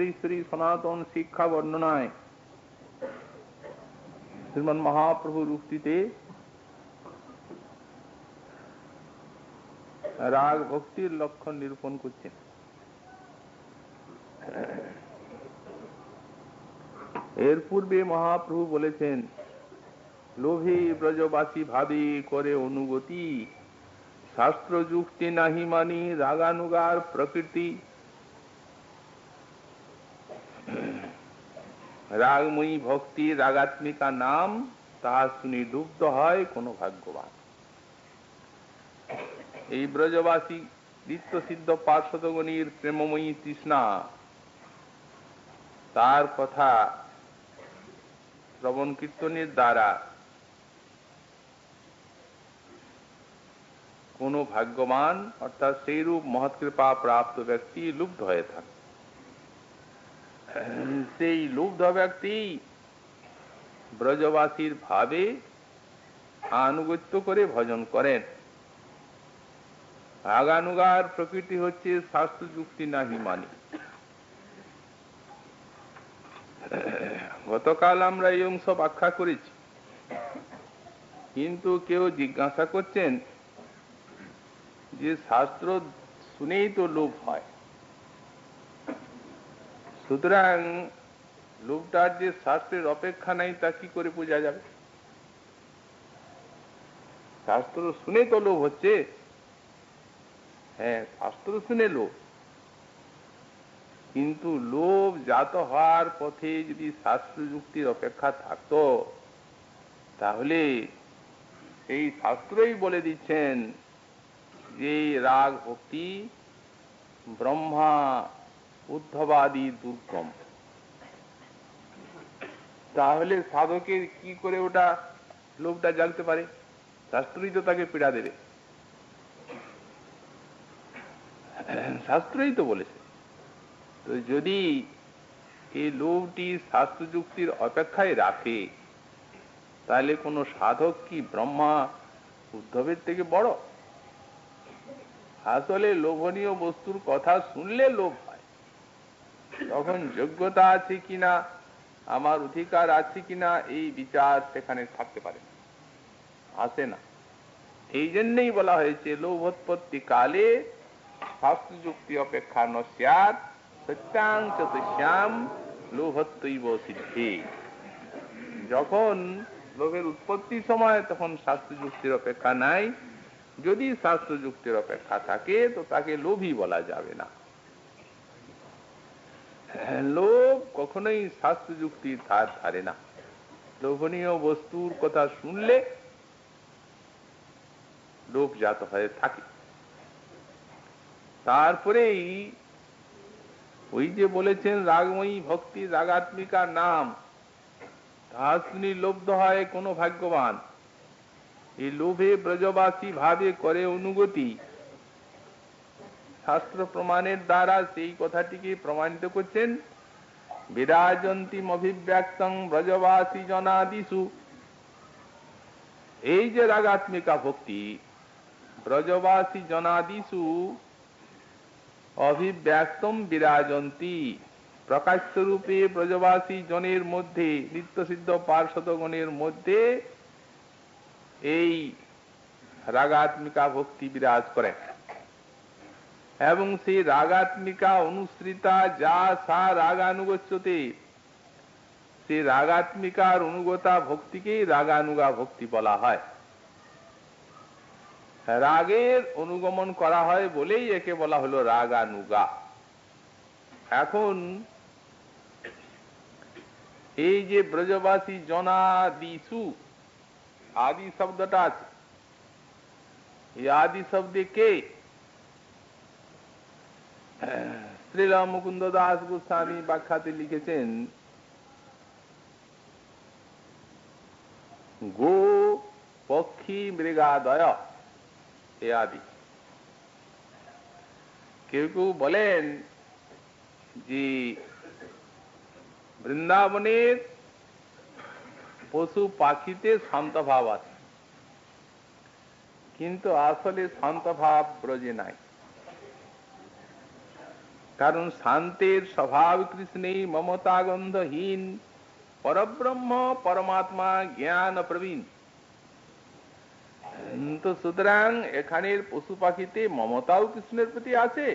অদৃশ্বরী সনাতন শিক্ষা বর্ণনায় শ্রীমন মহাপ্রভুর উক্তিতে রাগ ভক্তির লক্ষণ নিরূপণ করছেন। এর পূর্বে মহাপ্রভু বলেছেন, লোভে ব্রজবাসী ভাবে করে অনুগতি, শাস্ত্র যুক্তি নাহি মানি রাগানুগার প্রকৃতি। রাগময়ী ভক্তি রাগাত্মিকা নাম, তাহা শুনি লুব্ধ হয় কোন ভাগ্যবান। এই ব্রজবাসী নিত্য সিদ্ধ পার্শ্বদগণীর প্রেমময়ী তৃষ্ণা, তার কথা শ্রবণ কীর্তনের দ্বারা কোন ভাগ্যবান অর্থাৎ সেই রূপ মহৎকৃপা প্রাপ্ত ব্যক্তি লুব্ধ হয়ে থাকে। সেই লুব্ধ ব্যক্তি ব্রজবাসীর ভাবে আনুগত্য করে ভজন করেন। রাগানুগার প্রকৃতি হচ্ছে শাস্ত্র যুক্তি নাহি মানি। গতকাল আমরা এই অংশ ব্যাখ্যা করেছি, কিন্তু কেউ জিজ্ঞাসা করছেন যে শাস্ত্র শুনেই তো লোভ হয়, সুতরাং লোভটার যে শাস্ত্রের অপেক্ষা নাই তা কি করে বোঝা যাবে? শাস্ত্র শুনে তো লোভ হচ্ছে। হ্যাঁ, শাস্ত্র শুনে লোভ, কিন্তু লোভ জাত হওয়ার পথে যদি শাস্ত্র যুক্তির অপেক্ষা থাকতো, তাহলে এই শাস্ত্রই বলে দিচ্ছেন যে রাগ ভক্তি ব্রহ্মা উদ্ধবাদী দুর্গম। তাহলে সাধকের কি করে ওটা লোভটা জাগতে পারে? শাস্ত্রই তো তাকে পীড়া দেবে। শাস্ত্রই তো বলেছে। তো যদি এই লোভটি শাস্ত্র যুক্তির অপেক্ষায় রাখে, তাহলে কোন সাধক কি ব্রহ্মা উদ্ধবের থেকে বড়? আসলে লোভনীয় বস্তুর কথা শুনলে লোভ হয়, তখন যোগ্যতা আছে কিনা, আমার অধিকার আছে কিনা, এই বিচার সেখানে থাকতে পারে না, আসে না। এই জন্যই বলা হয়েছে লোভোৎপত্তি কালে শাস্ত্র যুক্তি অপেক্ষা ন স্যাৎ সত্যাং চ তস্যাম লোভত্বৈব সিদ্ধি। যখন লোভের উৎপত্তির সময় তখন শাস্ত্র যুক্তির অপেক্ষা নাই, যদি শাস্ত্র যুক্তির অপেক্ষা থাকে তো তাকে লোভী বলা যাবে না। লোভ কখনোই শাস্ত্র যুক্তির ধার ধারে না। লোভনীয় বস্তুর কথা শুনলে লোভ জাত হয়ে থাকে। তারপরেই ওই যে বলেছেন রাগময়ী ভক্তি রাগাত্মিকা নাম, তাহা শুনি লব্ধ হয় কোন ভাগ্যবান। এই লোভে ব্রজবাসী ভাবে করে অনুগতি, শাস্ত্র প্রমাণের দ্বারা সেই কথাটিকে প্রমাণিত করছেন। বিরাজন্তিম অভিব্যক্তং ব্রজবাসী জনাদিষু। এই যে রাগাত্মিকা ভক্তি ব্রজবাসী জনাদিষু অভিব্যক্তম বিরাজন্তি, প্রকাশ্য রূপে ব্রজবাসী জনের মধ্যে, নিত্য সিদ্ধ পার্শ্বদগণের মধ্যে এই রাগাত্মিকা ভক্তি বিরাজ করে, এবং সেই রাগাত্মিকা অনুসৃতা যা সা রাগানুগচ্যতে, সেই রাগাত্মিকার অনুগতা ভক্তিকেই রাগানুগা ভক্তি বলা হয়। রাগের অনুগমন করা হয় বলেই একে বলা হলো রাগানুগা। এখন এই যে ব্রজবাসী জনাদিষু আদি শব্দটা আছে, এই আদি শব্দে কে? শ্রীল মুকুন্দ দাস গোস্বামী ব্যাখ্যাতে লিখেছেন, গো পক্ষী মৃগাদয় এ আদি। কেউ কেউ বলেন যে বৃন্দাবনের পশু পাখিতে শান্ত ভাব আছে, কিন্তু আসলে শান্ত ভাব ব্রজে নাই। কারণ শান্তের স্বভাব কৃষ্ণেই মমতা গন্ধহীন, পরব্রহ্ম পরমাত্মা জ্ঞান প্রবীণ। তো সুতরাং এখানের পশু পাখিতে মমতাও কৃষ্ণের প্রতি আছে,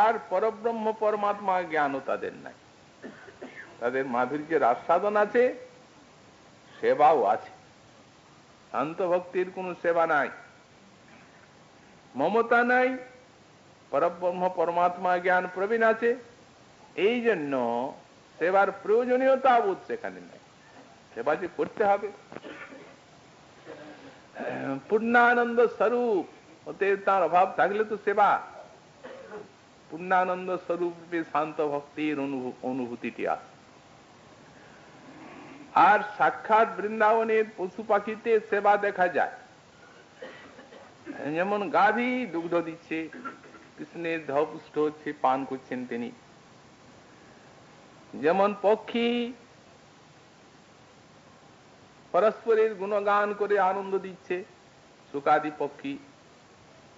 আর পরব্রহ্ম পরমাত্মা জ্ঞানও তাদের নাই। তাদের মাধুর্যের আস্বাদন আছে, সেবাও আছে। শান্ত ভক্তির কোন সেবা নাই, মমতা নাই, পরব্রহ্ম পরমাত্মা জ্ঞান প্রবীণ আছে। এই জন্য সেবার প্রয়োজনীয়তা বোধ সেখানে নাই। সেবা যে করতে হবে, পূর্ণানন্দ স্বরূপ হতে তার অভাব থাকলে তো সেবা। পূর্ণানন্দ স্বরূপে শান্ত ভক্তির অনুভূতিটি আছে। আর সাক্ষাৎ বৃন্দাবনের পশু পাখিতে সেবা দেখা যায়। যেমন গাভী দুগ্ধ দিচ্ছে, কৃষ্ণের ধপুষ্ট হচ্ছে, পান করছেন তিনি। যেমন পক্ষী পরস্পরের গুণগান করে আনন্দ দিচ্ছে, শুকাদি পক্ষী।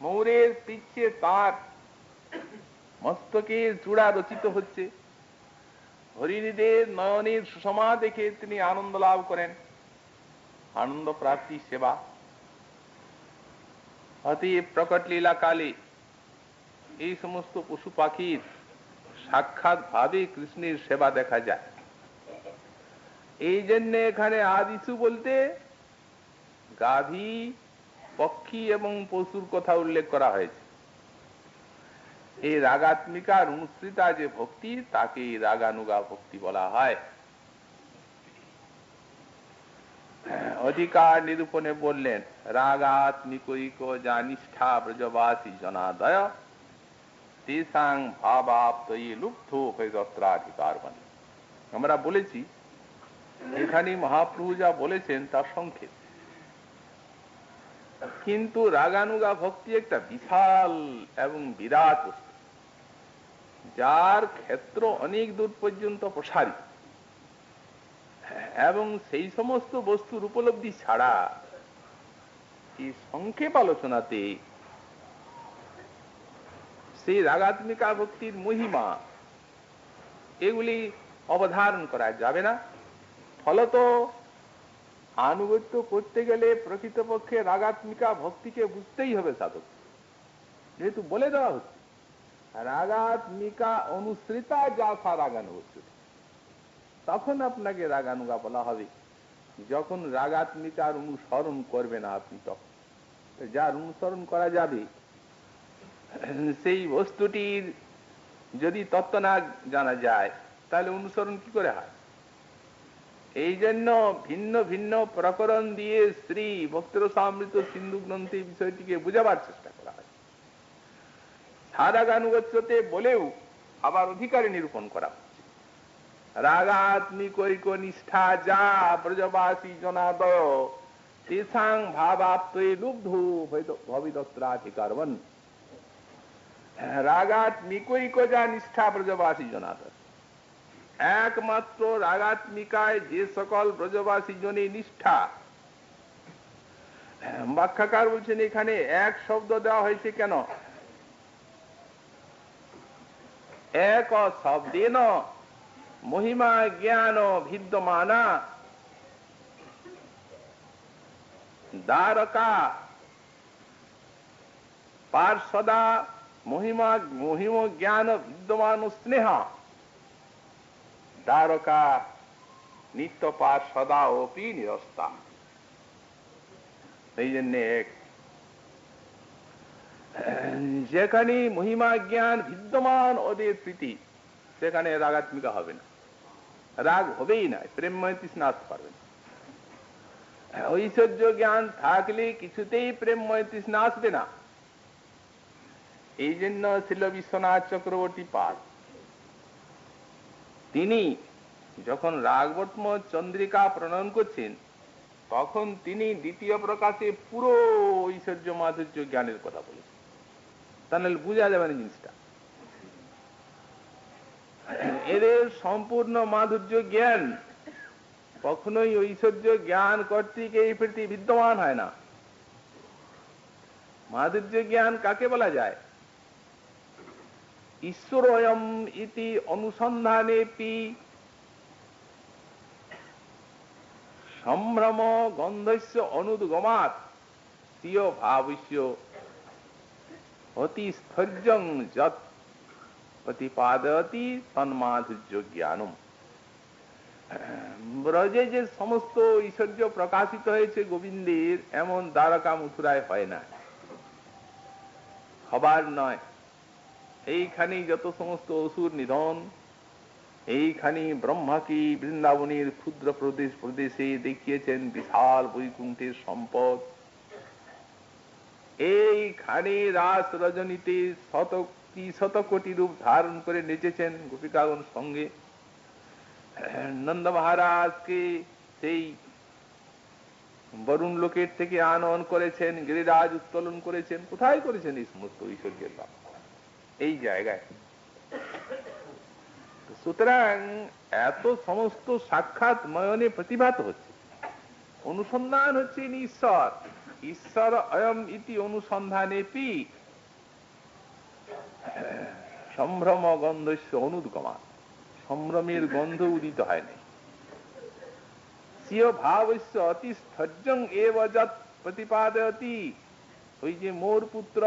ময়ূরের পিচ্ছে তার মস্তকের চূড়া রচিত হচ্ছে, হরিণীদের নয়নের সুষমা দেখে তিনি আনন্দ লাভ করেন, আনন্দ প্রাপ্তি সেবা। অতএব প্রকট লীলা কালে এই সমস্ত পশু পাখির সাক্ষাৎ ভাবে কৃষ্ণের সেবা দেখা যায়। এই জন্য এখানে আদিশু বলতে গাভী, পক্ষী এবং পশুর কথা উল্লেখ করা হয়েছে। এই রাগাত্মিকার অনুসৃতা যে ভক্তি, তাকে রাগানুগা ভক্তি বলা হয়। অধিকার নিরূপণে বললেন, রাগাত্মিকৈক যা নিষ্ঠা ব্রজবাসী জনাদয় তেসাং ভাবাপ্তয়ে লুব্ধ হৃদত্রাধিকার। আমরা বলেছি এখানে মহাপ্রভু যা বলেছেন তার সংক্ষেপ, কিন্তু রাগানুগা ভক্তি একটা বিশাল এবং বিরাট বস্তু, যার ক্ষেত্র অনেক দূর পর্যন্ত প্রসারিত, এবং সেই সমস্ত বস্তুর উপলব্ধি ছাড়া এই সংক্ষেপ আলোচনাতে সেই রাগাত্মিকা ভক্তির মহিমা এগুলি অবধারণ করা যাবে না। ফলত আনুগত্য করতে গেলে প্রকৃতপক্ষে রাগাত্মিকা ভক্তিকে বুঝতেই হবে সাধক, যেহেতু বলে দেওয়া হচ্ছে রাগাত্মিকা অনুসৃতা যা সা রাগানুগত্য, তখন আপনাকে রাগানুগা বলা হবে। যখন রাগাত্মিকার অনুসরণ করবে না আপনি, তখন যার অনুসরণ করা যাবে সেই বস্তুটির যদি তত্ত্ব না জানা যায়, তাহলে অনুসরণ কি করে হয়? এই জন্য ভিন্ন ভিন্ন প্রকরণ দিয়ে শ্রী ভক্তরসামৃত সিন্ধু গ্রন্থে বিষয়টিকে বুঝাবার চেষ্টা করা হয়। সারাগানুগত্যতে বলেও আবার অধিকারে নিরূপণ করা হচ্ছে। রাগাত্মিকৈক নিষ্ঠা যা ব্রজবাসী জনাদয় তেসাং ভাবাপ্তয়ে লুব্ধ ভবিদত্রাধিকারবন। রাগাত্মিকৈক যা নিষ্ঠা ব্রজবাসী জনাদয়, একমাত্র রাগাত্মিকায় যে সকল ব্রজবাসী জনের নিষ্ঠা। ব্যাখ্যাকার বলছেন এখানে এক শব্দ দেওয়া হয়েছে কেন? এক শব্দেন মহিমা জ্ঞান বিদ্যমানা দ্বারকা পার্ষদা মহিম জ্ঞান বিদ্যমান স্নেহ দ্বারকা নিত্য পার্ষদা অপি নিরস্তা। এই জন্য যেখানে মহিমা জ্ঞান বিদ্যমান ওদের প্রীতি, সেখানে রাগাত্মিকা হবে না, রাগ হবেই না, প্রেমময় তৃষ্ণা আসতে পারবে না। ঐশ্বর্য জ্ঞান থাকলে কিছুতেই প্রেমময় তৃষ্ণা আসবে না। এই জন্য ছিল বিশ্বনাথ চক্রবর্তী পাল, তিনি যখন রাগবর্তম চন্দ্রিকা প্রণয়ন করছেন, তখন তিনি দ্বিতীয় প্রকাশে পুরো ঐশ্বর্য মাধুর্য জ্ঞানের কথা বলেছেন। তাহলে বোঝা যাবে না জিনিসটা। এদের সম্পূর্ণ মাধুর্য জ্ঞান কখনোই ঐশ্বর্য জ্ঞান কর্তৃক এই প্রীতি বিদ্যমান হয় না। মাধুর্য জ্ঞান কাকে বলা যায়? ঈশ্বরোয়ম ইতি অনুসন্ধানেপি সম্ভ্রম গন্ধস্য অনুদ্গমাৎ স্বীয় ভাবস্য অতি স্থৈর্যং যৎ প্রতিপাদয়তি তন্মাধুর্য জ্ঞানম। ব্রজে যে সমস্ত ঐশ্বর্য প্রকাশিত হয়েছে গোবিন্দের, এমন দ্বারকা মথুরায় হয় না, হবার নয়। এইখানেই যত সমস্ত অসুর নিধন, এইখানে ব্রহ্মাকে বৃন্দাবনের ক্ষুদ্র প্রদেশে দেখিয়েছেন বিশাল বৈকুণ্ঠের সম্পদ। এইখানে রাস রজনীতে শত কোটি রূপ ধারণ করে নেচেছেন গোপিকাগণ সঙ্গে। নন্দ মহারাজকে সেই বরুণ লোকের থেকে আনয়ন করেছেন, গিরিরাজ উত্তোলন করেছেন। কোথায় করেছেন এই সমস্ত ঐশ্বর্যের লাভ? এই জায়গায়। সুতরাং এত সমস্ত সাক্ষাৎ নয়নে প্রতিভাত হচ্ছে, অনুসন্ধান হচ্ছে ঈশ্বর। ঈশ্বর অয়ম ইতি অনুসন্ধানেপি সম্ভ্রম গন্ধস্য অনুদ্গমা, সম্ভ্রমের গন্ধ উদিত হয় নাই। স্বীয় ভাবস্য অতি স্থৈর্যং এব যৎ প্রতিপাদয়তি, ওই যে মোর পুত্র,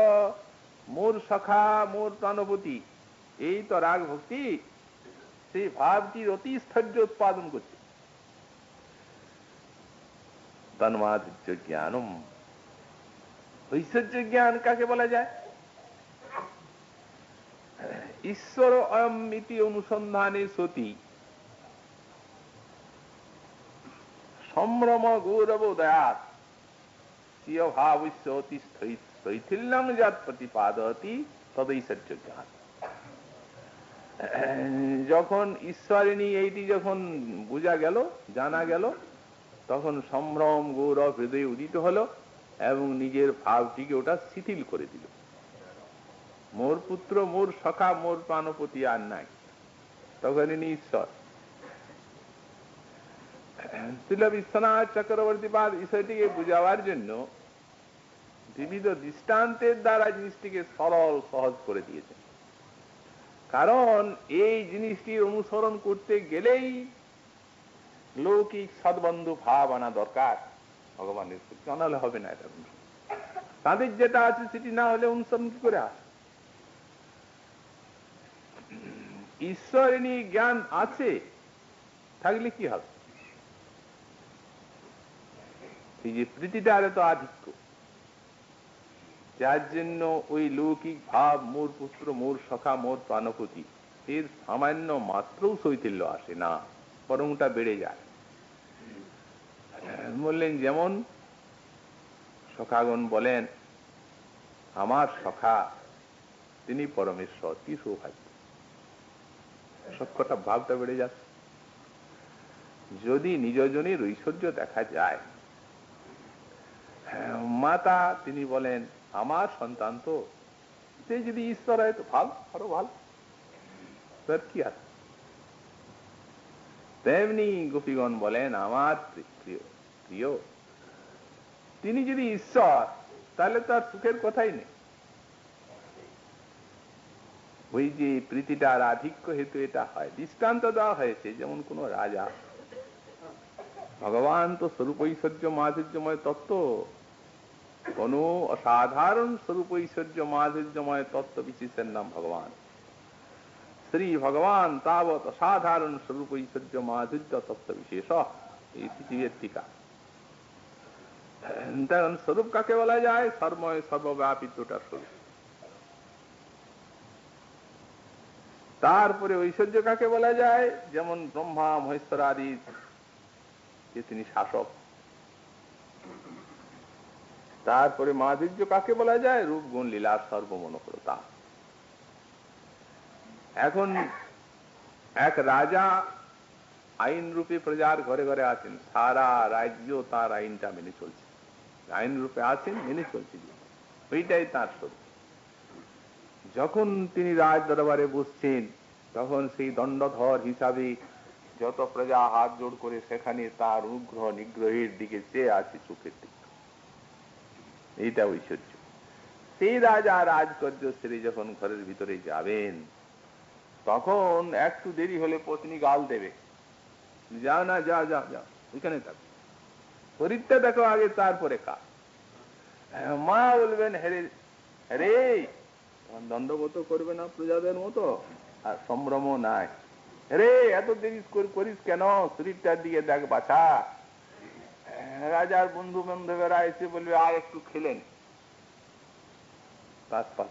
মোর সখা, মোর প্রাণপতি, এই তো রাগ ভক্তি, সেই ভাবটির অতি স্থৈর্য উৎপাদন করছে। তন্মাধুর্য জ্ঞানম, ঐশ্বর্য জ্ঞান কাকে বলা যায়? ঈশ্বর অয়ম ইতি অনুসন্ধানে সতি সম্ভ্রম গৌরব দয়াৎ স্বীয় ভাবস্য অতি স্থৈথিল্যং যৎ প্রতিপাদয়তি তদৈশ্বর্য জ্ঞান। যখন ঈশ্বরিণী এইটি যখন বোঝা গেল, জানা গেল, তখন সম্ভ্রম গৌরব হৃদয়ে উদিত হলো এবং নিজের ভাবটিকে ওটা শিথিল করে দিল। মোর পুত্র, মোর সখা, মোর প্রাণপতি আর নাই, তখন ইনি ঈশ্বর। শ্রীল বিশ্বনাথ চক্রবর্তী পাদ বিষয়টিকে বুঝাবার জন্য বিবিধ দৃষ্টান্তের দ্বারা জিনিসটিকে সরল সহজ করে দিয়েছেন। কারণ এই জিনিসটির অনুসরণ করতে গেলেই লৌকিক সদ্বন্ধু ভাব আনা দরকার ভগবানের প্রতি, জানালে হবে না। এটা তাদের যেটা আছে সেটি না হলে অনুসরণ কি করে আসে? ঈশ্বরিণী জ্ঞান আছে থাকলে কি হবে? এই যে প্রীতিটার এত আধিক্য, যার জন্য ওই লৌকিক ভাব মোর পুত্র, মোর সখা, মোর প্রাণপতি, এর সামান্য মাত্রও শৈথিল্য আসে না, বরং ওটা বেড়ে যায়। বললেন যেমন সখাগণ বলেন, আমার সখা তিনি পরমেশ্বর, কি সৌভাগ্য, সক্ষটা ভাবটা বেড়ে যাচ্ছে। যদি নিজজনের ঐশ্বর্য দেখা যায়, মাতা তিনি বলেন আমার সন্তান তো, সে যদি ঈশ্বর হয় তো ভালো, আরো ভালো, তার কি আছে? তেমনি গোপীগণ বলেন আমার প্রিয় তিনি যদি ঈশ্বর, তাহলে তার সুখের কথাই নেই। ওই যে প্রীতিটার আধিক্য হেতু এটা হয়। দৃষ্টান্ত দেওয়া হয়েছে, যেমন কোন রাজা, ভগবান তো স্বরূপ ঐশ্বর্য মাধুর্যময় তত্ত্ব, কোন অসাধারণ স্বরূপ ঐশ্বর্য মাধুর্যময় তত্ত্ব বিশেষের নাম ভগবান। শ্রী ভগবান তাবৎ অসাধারণ স্বরূপ ঐশ্বর্য মাধুর্য তত্ত্ব বিশেষ, এই পৃথিবীর টিকা। তখন স্বরূপ কাকে বলা যায়? সর্বময় সর্বব্যাপিতটা স্বরূপ। তারপরে ঐশ্বর্য কাকে বলা যায়? যেমন ব্রহ্মা মহেশ্বর আদি, যে তিনি শাসক। তারপরে মাধুর্য কাকে বলা যায়? রূপ গুণ লীলার সর্বমনোহরতা। এখন এক রাজা আইন রূপে প্রজার ঘরে ঘরে আছেন, সারা রাজ্য তার আইনটা মেনে চলছে, আইন রূপে আছেন, মেনে চলছে, ওইটাই তার স্বরূপ। যখন তিনি রাজ দরবারে বসছেন, তখন সেই দণ্ডধর হিসাবে যত প্রজা হাত জোড় করে সেখানে তার অনুগ্রহ নিগ্রহের দিকে চেয়ে আছে, চোখের দিকে। এইটা ঐশ্বর্য। সেই রাজা রাজকর্য সেরে যখন ঘরের ভিতরে যাবেন, তখন একটু দেরি হলে পত্নী গাল দেবে, যাও না, যাও যাও যাও, ওইখানে থাকো, শরীরটা দেখো আগে, তারপরে কাজ। মা বলবেন, হেরে হেরে, দণ্ডবত করবে না প্রজাদের মতো, আর সম্ভ্রমও নাই, রে এত দেরি করিস কেন, শরীরটার দিকে দেখ বাছা। রাজার বন্ধু বান্ধবেরা এসে বলবে, আর একটু খেলেন,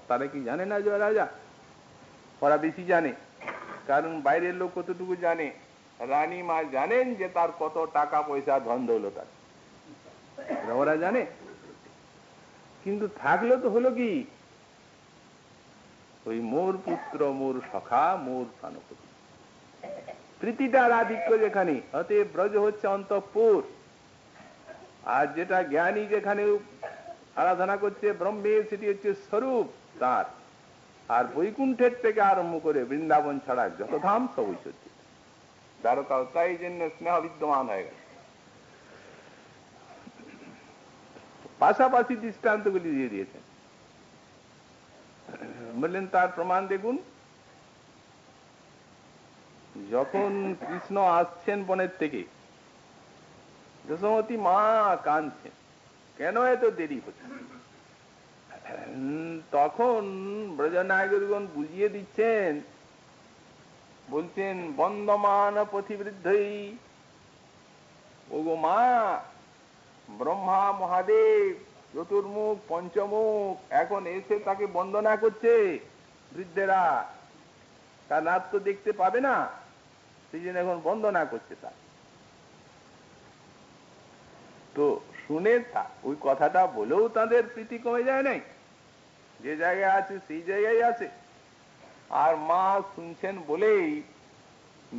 তারা কি জানে না যে রাজা? ওরা বেশি জানে, কারণ বাইরের লোক কতটুকু জানে, রানী মা জানেন যে তার কত টাকা পয়সা ধন দৌলত আছে, ওরা জানে। কিন্তু থাকলে তো হলো কি, ওই মোর পুত্র, মোর সখা, মোর প্রাণপতি, প্রীতিটার আধিক্য যেখানে, অতএব ব্রজ হচ্ছে অন্তঃপুর। আর যেটা জ্ঞানী যেখানে আরাধনা করছে ব্রহ্মের, সেটি হচ্ছে স্বরূপ তার। আর বৈকুণ্ঠের থেকে আরম্ভ করে বৃন্দাবন ছাড়া যত ধাম সব ঐশ্বর্য, দ্বারকাও তাই জন্য স্নেহ বিদ্যমান হয়ে গেল। পাশাপাশি দৃষ্টান্তগুলি দিয়ে দিয়েছেন, বললেন তার প্রমাণ দেখুন। যখন কৃষ্ণ আসছেন বনের থেকে, যশোমতী মা কাঁদছেন, কেন এত দেরি হচ্ছে? তখন ব্রজনায়কগণ বুঝিয়ে দিচ্ছেন, বলছেন বন্দমান পথিবৃদ্ধই, ওগো মা, ব্রহ্মা মহাদেব চতুর্মুখ পঞ্চমুখ এখন এসে তাকে বন্দনা করছে বৃদ্ধেরা, তার রাত তো দেখতে পাবে না, সেই জন্য এখন বন্দনা করছে। তা তো শুনে ওই কথাটা বলেও তাদের প্রীতি কমে যায় নাই, যে জায়গায় আছে সেই জায়গায় আছে। আর মা শুনছেন বলেই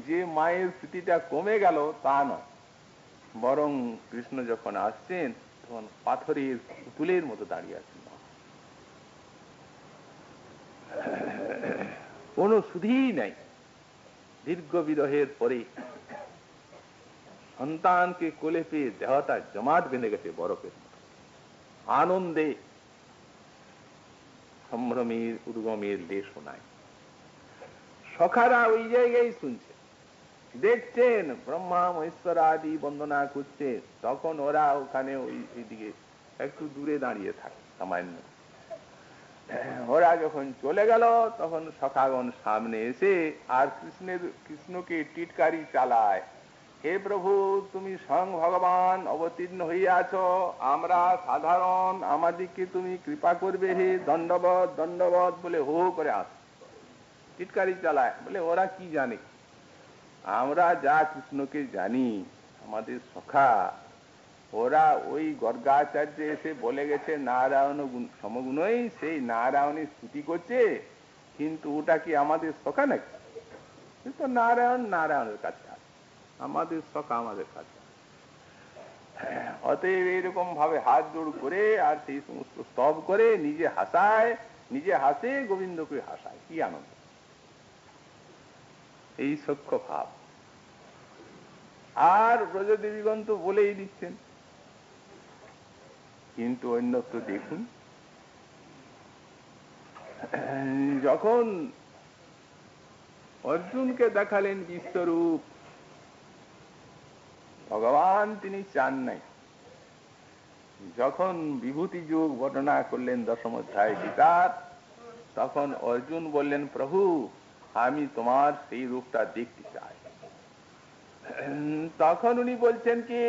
যে মায়ের প্রীতিটা কমে গেল তা নয়, বরং কৃষ্ণ যখন আসছেন তখন পাথরের পুতুলের মতো দাঁড়িয়ে আছেন, কোন সুধীই নাই। দীর্ঘ বিরহের পরে সন্তানকে কোলে পেয়ে দেহটা জমাট বেঁধে গেছে বরফের মতো, আনন্দে সম্ভ্রমের উদ্গমের লেশ নাই। সখারা ওই জায়গায় শুনছে, দেখছেন ব্রহ্মা মহেশ্বর আদি বন্দনা করছে, তখন ওরা ওখানে ওইদিকে একটু দূরে দাঁড়িয়ে থাকে সামান্য। ওরা যখন চলে গেল তখন সখাগণ সামনে এসে আর কৃষ্ণকে টিটকারি চালায়, হে প্রভু, তুমি স্বয়ং ভগবান অবতীর্ণ হইয়াছ, আমরা সাধারণ, আমাদিকে তুমি কৃপা করবে হে, দণ্ডবত দণ্ডবত বলে হো করে আস, টিটকারি চালায়। বলে ওরা কি জানে, আমরা যা কৃষ্ণকে জানি, আমাদের সখা, ওরা ওই গর্গাচার্য এসে বলে গেছে নারায়ণ সমগুণই, সেই নারায়ণের স্তুতি করছে, কিন্তু ওটা কি আমাদের সখা নাকি? তো নারায়ণ নারায়ণের কাছে আছে, আমাদের সখা আমাদের কাছে। অতএব এইরকম ভাবে হাত জোড় করে আর সেই সমস্ত স্তব করে নিজে হাসায়, নিজে হাসে, গোবিন্দকে হাসায়, কি আনন্দ! এই সখ্য ভাব। আর ব্রজদেবীগণ তো বলেই দিচ্ছেন, কিন্তু অন্যত্র দেখুন, যখন অর্জুনকে দেখালেন বিশ্বরূপ, ভগবান তিনি চান নাই। যখন বিভূতি যুগ বর্ণনা করলেন দশম অধ্যায় গীতার, তখন অর্জুন বললেন, প্রভু আমি তোমার সেই রূপটা দেখতে চাই। তখন উনি বলছেন কি,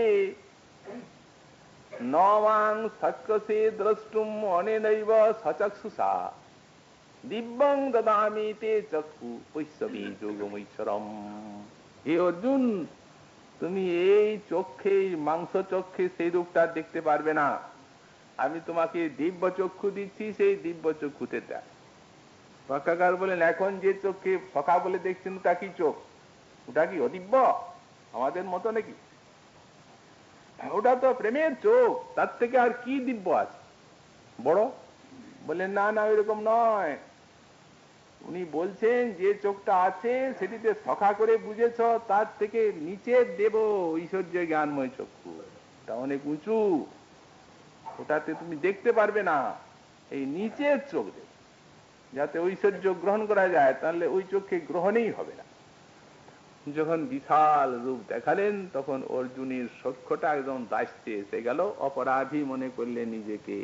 নমাং সক্যসে দ্রষ্টুম অনেনৈব সচক্ষুষা দিব্যং দদামি তে চক্ষু পৈশ্বমী যোগমৈশ্বরম। হে অর্জুন, তুমি এই চক্ষে, মাংস চক্ষে সেই রূপটা দেখতে পারবে না, আমি তোমাকে দিব্য চক্ষু দিচ্ছি, সেই দিব্য চক্ষুতে দেখ। ব্যাখ্যাকার বলেন, এখন যে চোখে সখা বলে দেখছেন ওটা কি চোখ? ওটা কি অদিব্য আমাদের মতো নাকি? ওটা তো প্রেমের চোখ, তার থেকে আর কি দিব্য আছে বড়? বলেন না না, এরকম নয়। উনি বলছেন যে চোখটা আছে সেটিতে সখা করে বুঝেছ, তার থেকে নিচের দেব ঐশ্বর্য জ্ঞানময় চক্ষু, এটা অনেক উঁচু, ওটাতে তুমি দেখতে পারবে না, এই নিচের চোখ দেব। যাতে ঐশ্বর্য গ্রহণ করা যায়, তাহলে ওই চোখে গ্রহণেই হবে না। যখন বিশাল রূপ দেখালেন তখন অর্জুনের সখ্যটা একদম দাস্যে এসে গেল, অপরাধী মনে করলেন নিজেকে।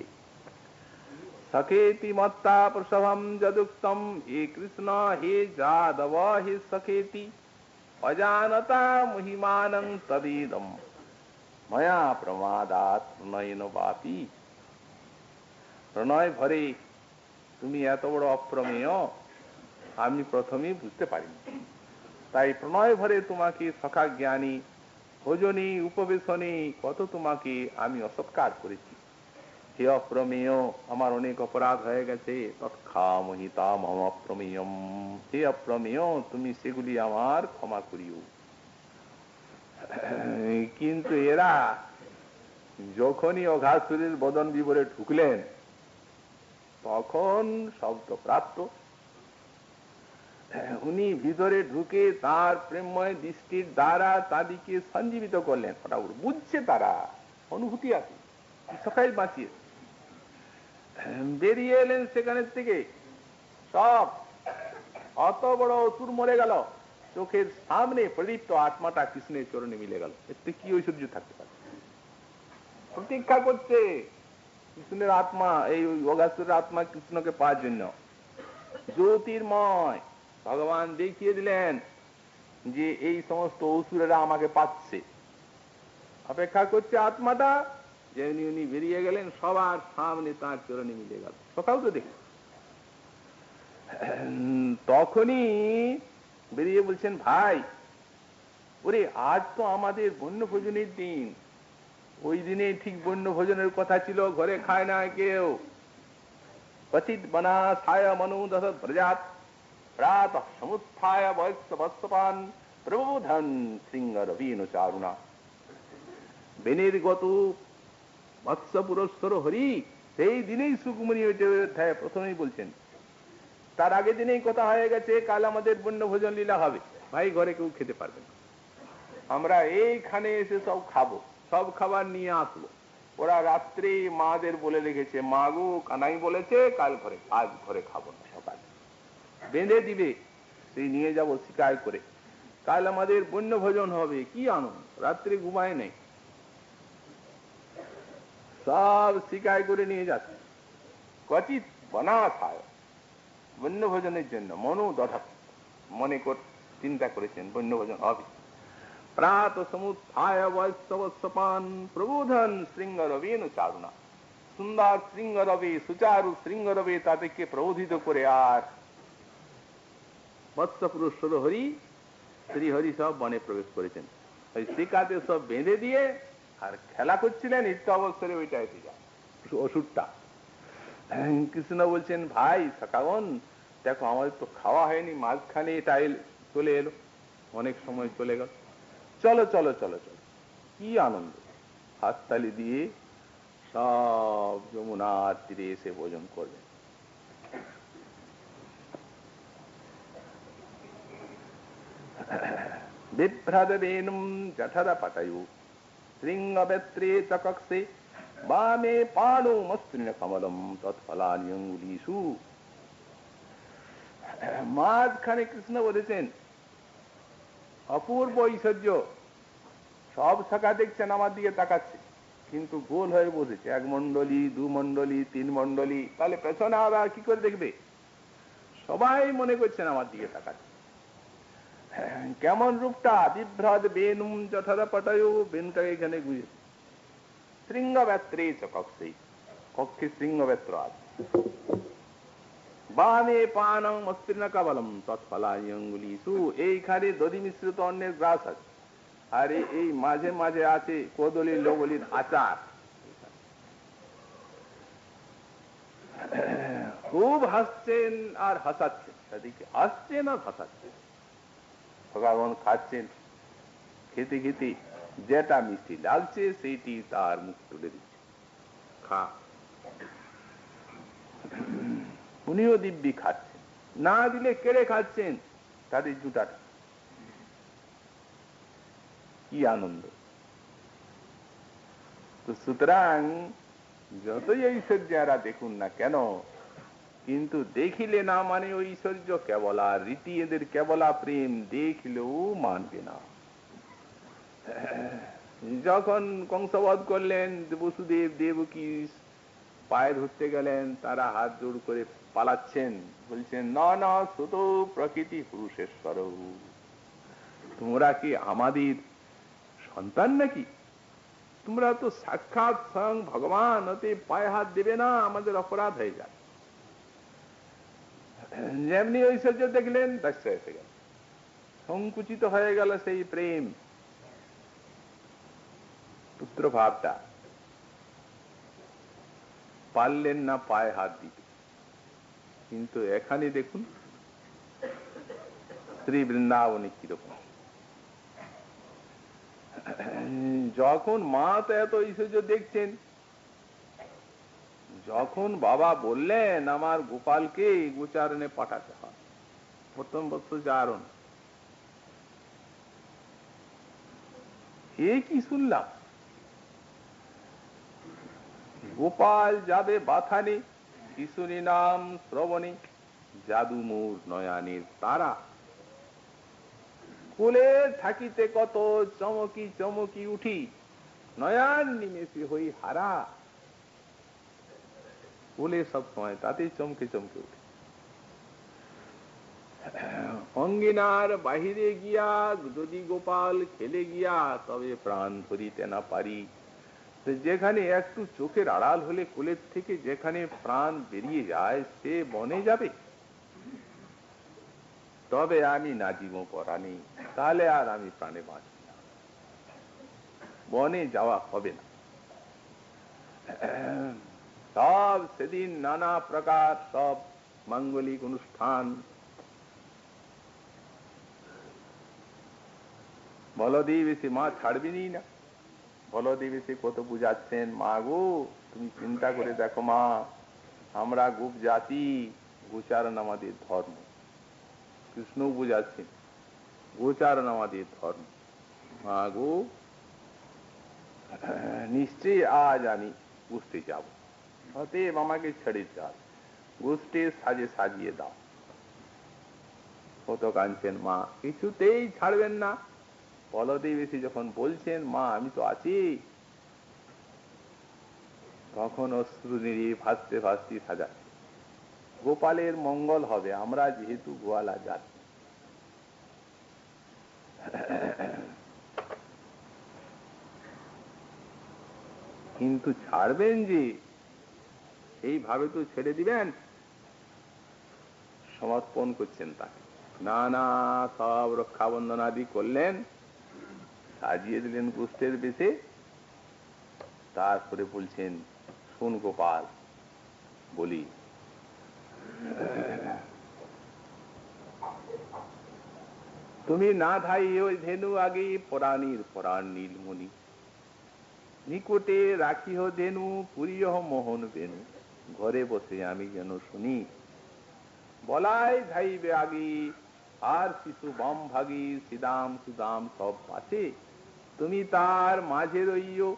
সখেতি মত্তা প্রসভম যদুক্তম, হে কৃষ্ণ হে যাদব হে সখেতি, অজানতা মহিমানং তদিদম ময়া প্রমাদাত প্রণয়ন বাপি। প্রণয় ভরে তুমি এত বড় অপ্রমেয় আমি প্রথমেই বুঝতে পারিনি, তাই প্রণয় ভরে তোমাকে সখা জ্ঞানী ভোজনী উপবেশনে কত তোমাকে আমি অসৎকার করেছি। হে অপ্রমেয়, আমার অনেক অপরাধ হয়ে গেছে। তৎক্ষামহিতা মম অপ্রমেয়ম, হে অপ্রমেয় তুমি সেগুলি আমার ক্ষমা করিও। কিন্তু এরা যখনই অঘাসুরের বদন বিবরে ঢুকলেন তখন শব্দ প্রাপ্ত। উনি ভিতরে ঢুকে তার প্রেমময় দৃষ্টির দ্বারা তাদেরকে সঞ্জীবিত করলেন। ওটা বুঝছে, তারা অনুভূতি আছে, সকাল বাঁচিয়ে বেরিয়ে এলেন সেখানের থেকে। সব অত বড় অসুর মরে গেল, চোখের সামনে প্রদীপ্ত আত্মাটা কৃষ্ণের চরণে মিলে গেল। এতে কি ঐশ্বর্য থাকতে পারে? প্রতীক্ষা করছে কৃষ্ণের আত্মা, এই অগাসুরের আত্মা কৃষ্ণকে পাওয়ার জন্য। জ্যোতির্ময় ভগবান দেখিয়ে দিলেন যে এই সমস্ত অসুরেরা আমাকে পাচ্ছে, অপেক্ষা করছে আত্মাটা। যেমনি উনি বেরিয়ে গেলেন সবার সামনে তার চরণে মিলে গেল। সকাল তো দেখি তখনই বেরিয়ে বলছেন, ভাই ওরে আজ তো আমাদের বন্যভোজনের দিন। ওই দিনে ঠিক বন্যভোজনের কথা ছিল, ঘরে খায় না কেউ। क्वचित् वनासाय मनुदशत व्रजात् प्रातः समुत्थाय वत्सपान् प्रबोधन् शृङ्गरवीनुचारुणा। বেনের গত মৎস্য পুরস্কার হরি সেই দিনেই সুকুমারী অধ্যায় প্রথমেই বলছেন। তার আগের দিনেই কথা হয়ে গেছে, কাল আমাদের বন্যভোজন লীলা হবে, ভাই ঘরে কেউ খেতে পারবে না, আমরা এইখানে এসে সব খাবো, সব খাবার নিয়ে আসবো। ওরা রাত্রে মাদের বলে রেখেছে, মা গো কানাই বলেছে কাল ঘরে, আজ ঘরে খাবো না, সকাল বেঁধে দিবে, সেই নিয়ে যাবো শিকার করে, কাল আমাদের বন্যভোজন হবে। কি আনন্দ, রাত্রে ঘুমায় নেই, সব শিকার করে নিয়ে যাচ্ছে। কচিত বনা খায় বন্যভোজনের জন্য মনু দধা মনে চিন্তা করেছেন বন্যভোজন হবে। প্রাত সমুত্থায় বৎসপান প্রবোধন শৃঙ্গরবেণু চারুণা। সুন্দর শৃঙ্গরবে, সুচারু শৃঙ্গরবে তাদেরকে প্রবোধিত করে আর বৎস পুরুষ হরি শ্রীহরি সব বনে প্রবেশ করেছেন। ওই শিকাতে সব বেঁধে দিয়ে আর খেলা করছিলেন। একটু অবসরে ওইটা এসে যায় অসুরটা। কৃষ্ণ বলছেন, ভাই সকাগন দেখো আমাদের তো খাওয়া হয়নি, মাঝখানে এটা চলে এলো, অনেক সময় চলে গেল, চলো চলো চলো চলো। কি আনন্দ, হাততালি দিয়ে সব যমুনার তীরে এসে ভোজন করবে। বিভ্রদেনুম জঠর পটয়ু শৃঙ্গবেত্রে চকক্ষে বামে পাণু মস্ত্রিণ কমলম তৎফলানি অঙ্গুলিষু। মাঝখানে কৃষ্ণ বলেছেন, অপূর্ব ঐশ্বর্য, সব শাখা দেখছেন আমার দিকে তাকাচ্ছে, কিন্তু গোল হয়ে বসেছে, এক মন্ডলী, দু মন্ডলী, তিন মন্ডলী, তাহলে পেছনে আবার কি করে দেখবে? সবাই মনে করছেন আমার দিকে তাকাচ্ছে। কেমন রূপটা? বিভ্রদ বেনুম যথা পটয়, বেনুটাকে এখানে গুঁজে, শৃঙ্গবেত্রে কক্ষে, কক্ষে শৃঙ্গবেত্র আছে, বামে পানং মস্তির্ণ কাবলম তৎফলানি অঙ্গুলিষু, এইখানে দধি মিশ্রিত অন্যের গ্রাস আছে, আর এই মাঝে মাঝে আছে কদলি লবলির আচার। খুব হাসছেন আর হাসাচ্ছেন, তাদেরকে হাসছেন আর হাসাচ্ছেন। ভগবান খাচ্ছেন, খেতে খেতে যেটা মিষ্টি লাগছে সেইটি তার মুখ তুলে দিচ্ছে, খা। উনিও দিব্যি খাচ্ছেন, না দিলে কেড়ে খাচ্ছেন তাদের জুটাটা। কি আনন্দ! তো সুতরাং যতই ঐশ্বর্যরা দেখুন না কেন, কিন্তু দেখিলে না মানে ঐশ্বর্য কেবলা রীতি, এদের কেবলা প্রেম, দেখলেও মানবে না। যখন কংসবধ করলেন, বসুদেব দেবকী পায়ে ধরতে গেলেন, তারা হাত জোড় করে পালাচ্ছেন, বলছেন না না শুধু প্রকৃতি পুরুষেশ্বর, তোমরা কি আমাদের সন্তান নাকি? তোমরা তো সাক্ষাৎ স্বয়ং ভগবান, ওতে পায়ে হাত দেবে না, আমাদের অপরাধ হয়ে যাবে। যেমনি ঐশ্বর্য দেখলেন ব্যস্ত এসে গেল, সংকুচিত হয়ে গেল সেই প্রেম, পুত্র ভাবটা, পারলেন না পায়ে হাত দিতে। কিন্তু এখানে দেখুন শ্রী বৃন্দাবনে কিরকম, যখন মা তো এত ঐশ্বর্য দেখছেন, যখন বাবা বললেন আমার গোপালকে গোচারণে পাঠাতে হয়, প্রথম বছর চারণ, এ কি শুনলাম, গোপাল যাবে বাথানে, কিশোরী নাম শ্রবণে, জাদু মোর নয়নের তারা, কোলে থাকিতে কত চমকি চমকি উঠি, নয়ন নিমেষে হই হারা। কোলে সব সময় তাতেই চমকে চমকে উঠে। অঙ্গিনার বাহিরে গিয়া যদি গোপাল খেলে গিয়া, তবে প্রাণ ধরিতে না পারি। যেখানে একটু চোখের আড়াল হলে কোলের থেকে যেখানে প্রাণ বেরিয়ে যায়, সে বনে যাবে, তবে আমি না জীব পরাণে, তাহলে আর আমি প্রাণে বাঁচি না, বনে যাওয়া হবে না। সব সেদিন নানা প্রকার সব মাঙ্গলিক অনুষ্ঠান। বলদেব এসে মা ছাড়বেনি না, বলদেব এসে কত বুঝাচ্ছেন, মা গো তুমি চিন্তা করে দেখো মা, আমরা গোপ জাতি, গোচারণ আমাদের ধর্ম। কৃষ্ণ বুঝাচ্ছেন গোচারণ আমাদের ধর্ম, মা গো নিশ্চয়ই আজ আমি গোষ্ঠী যাব, অতএব আমাকে ছেড়ে যাও, গোষ্ঠীর সাজে সাজিয়ে দাও। কত কাঁদছেন মা, কিছুতেই ছাড়বেন না। বলদেব এসে যখন বলছেন মা আমি তো আছি, তখন অশ্রু নিয়ে ভাসতে ভাসতে সাজাচ্ছে, গোপালের মঙ্গল হবে, আমরা যেহেতু গোয়ালা জাতি। কিন্তু ছাড়বেন যে, এইভাবে তো ছেড়ে দিবেন? সমর্পণ করছেন তাকে, না না সব রক্ষাবন্ধন আদি করলেন, সাজিয়ে দিলেন গোষ্ঠের বেশে। তারপরে বলছেন শোন গোপাল, বলি তুমি না ধাই ওই ধেনু আগে পরাণীর পরাণ নীলমণি, নিকটে রাখিহ ধেনু পুরিয় মোহন বেনু, ঘরে বসে আমি যেন শুনি, বলাই ধাইবে আগে আর শিশু বাম ভাগী, সিদাম সুদাম সব আছে, তুমি তার মাঝে রইও,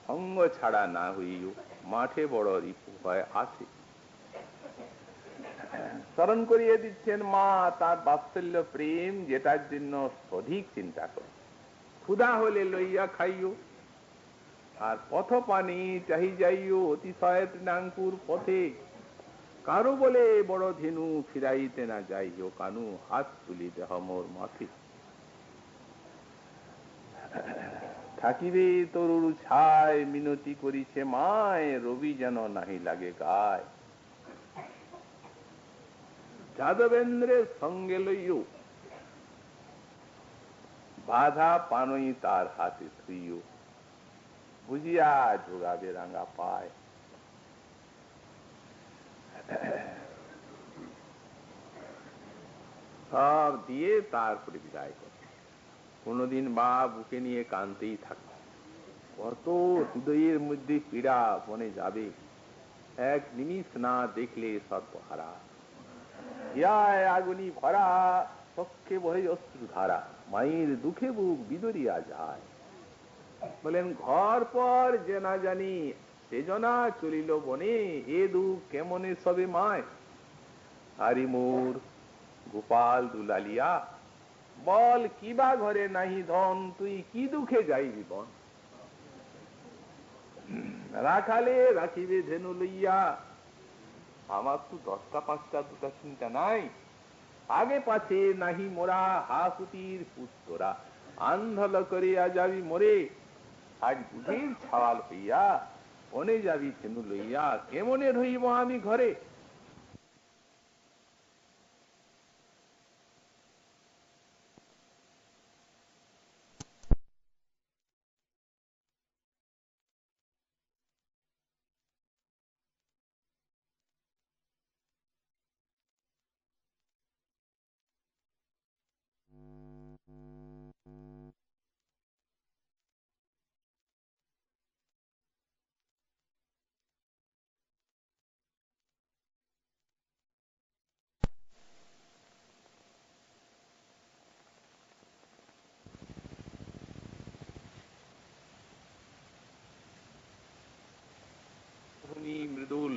সঙ্গ ছাড়া না হইও, মাঠে বড় রিপু হয় আছে। স্মরণ করিয়ে দিচ্ছেন মা তার বাৎসল্য প্রেম, যেটার জন্য অধিক চিন্তা করে, ক্ষুধা হলে লইয়া খাইও, আর পথ পানি চাহি যাইও, অতিশয় তৃণাঙ্কুর পথে, কারো বলে বড় ধেনু ফিরাইতে না যাইও, কানু হাত তুলি দেহ মোর মাথে, থাকিবে তরুর ছায়, মিনতি করিছে মায়, রবি যেন নাহি লাগে গায়, যাদবেন্দ্রের সঙ্গে লইও, বাধা পানই তার হাতে থুইও, বুঝিয়া যোগাবে রাঙা পায়। সব দিয়ে তারপরে বিদায় করে। কোনদিন মা বুকে নিয়ে কাঁদতেই থাকে, কত হৃদয়ের মধ্যে পীড়া, বনে যাবে, এক নিমিষ না দেখলে সর্বহারা, হিয়ায় আগুনি ভরা, চক্ষে বহে অশ্রুধারা, মায়ের দুঃখে বুক বিদরিয়া যায়। বলেন ঘর পর যে না জানি, সেজনা চলিল বনে, এ দুঃখ কেমনে সবে মায়, হারি মোর গোপাল দুলালিয়া, বল কি বা ঘরে নাহি ধন, তুই কি দুঃখে যাইবি বন। রাখালে রাখিবে ধেনু লইয়া, আমার তো 10টা 5টা 2টা চিন্তা নাই। আগে পাছে নাহি মোরা হাসুতির পুত্তরা, আন্ধল করিয়া যাবি মোরে, আজ বুঝির ছাওয়াল হইয়া, বনে যাবি ধেনু লইয়া, কেমনে রহিব আমি ঘরে। মৃদুল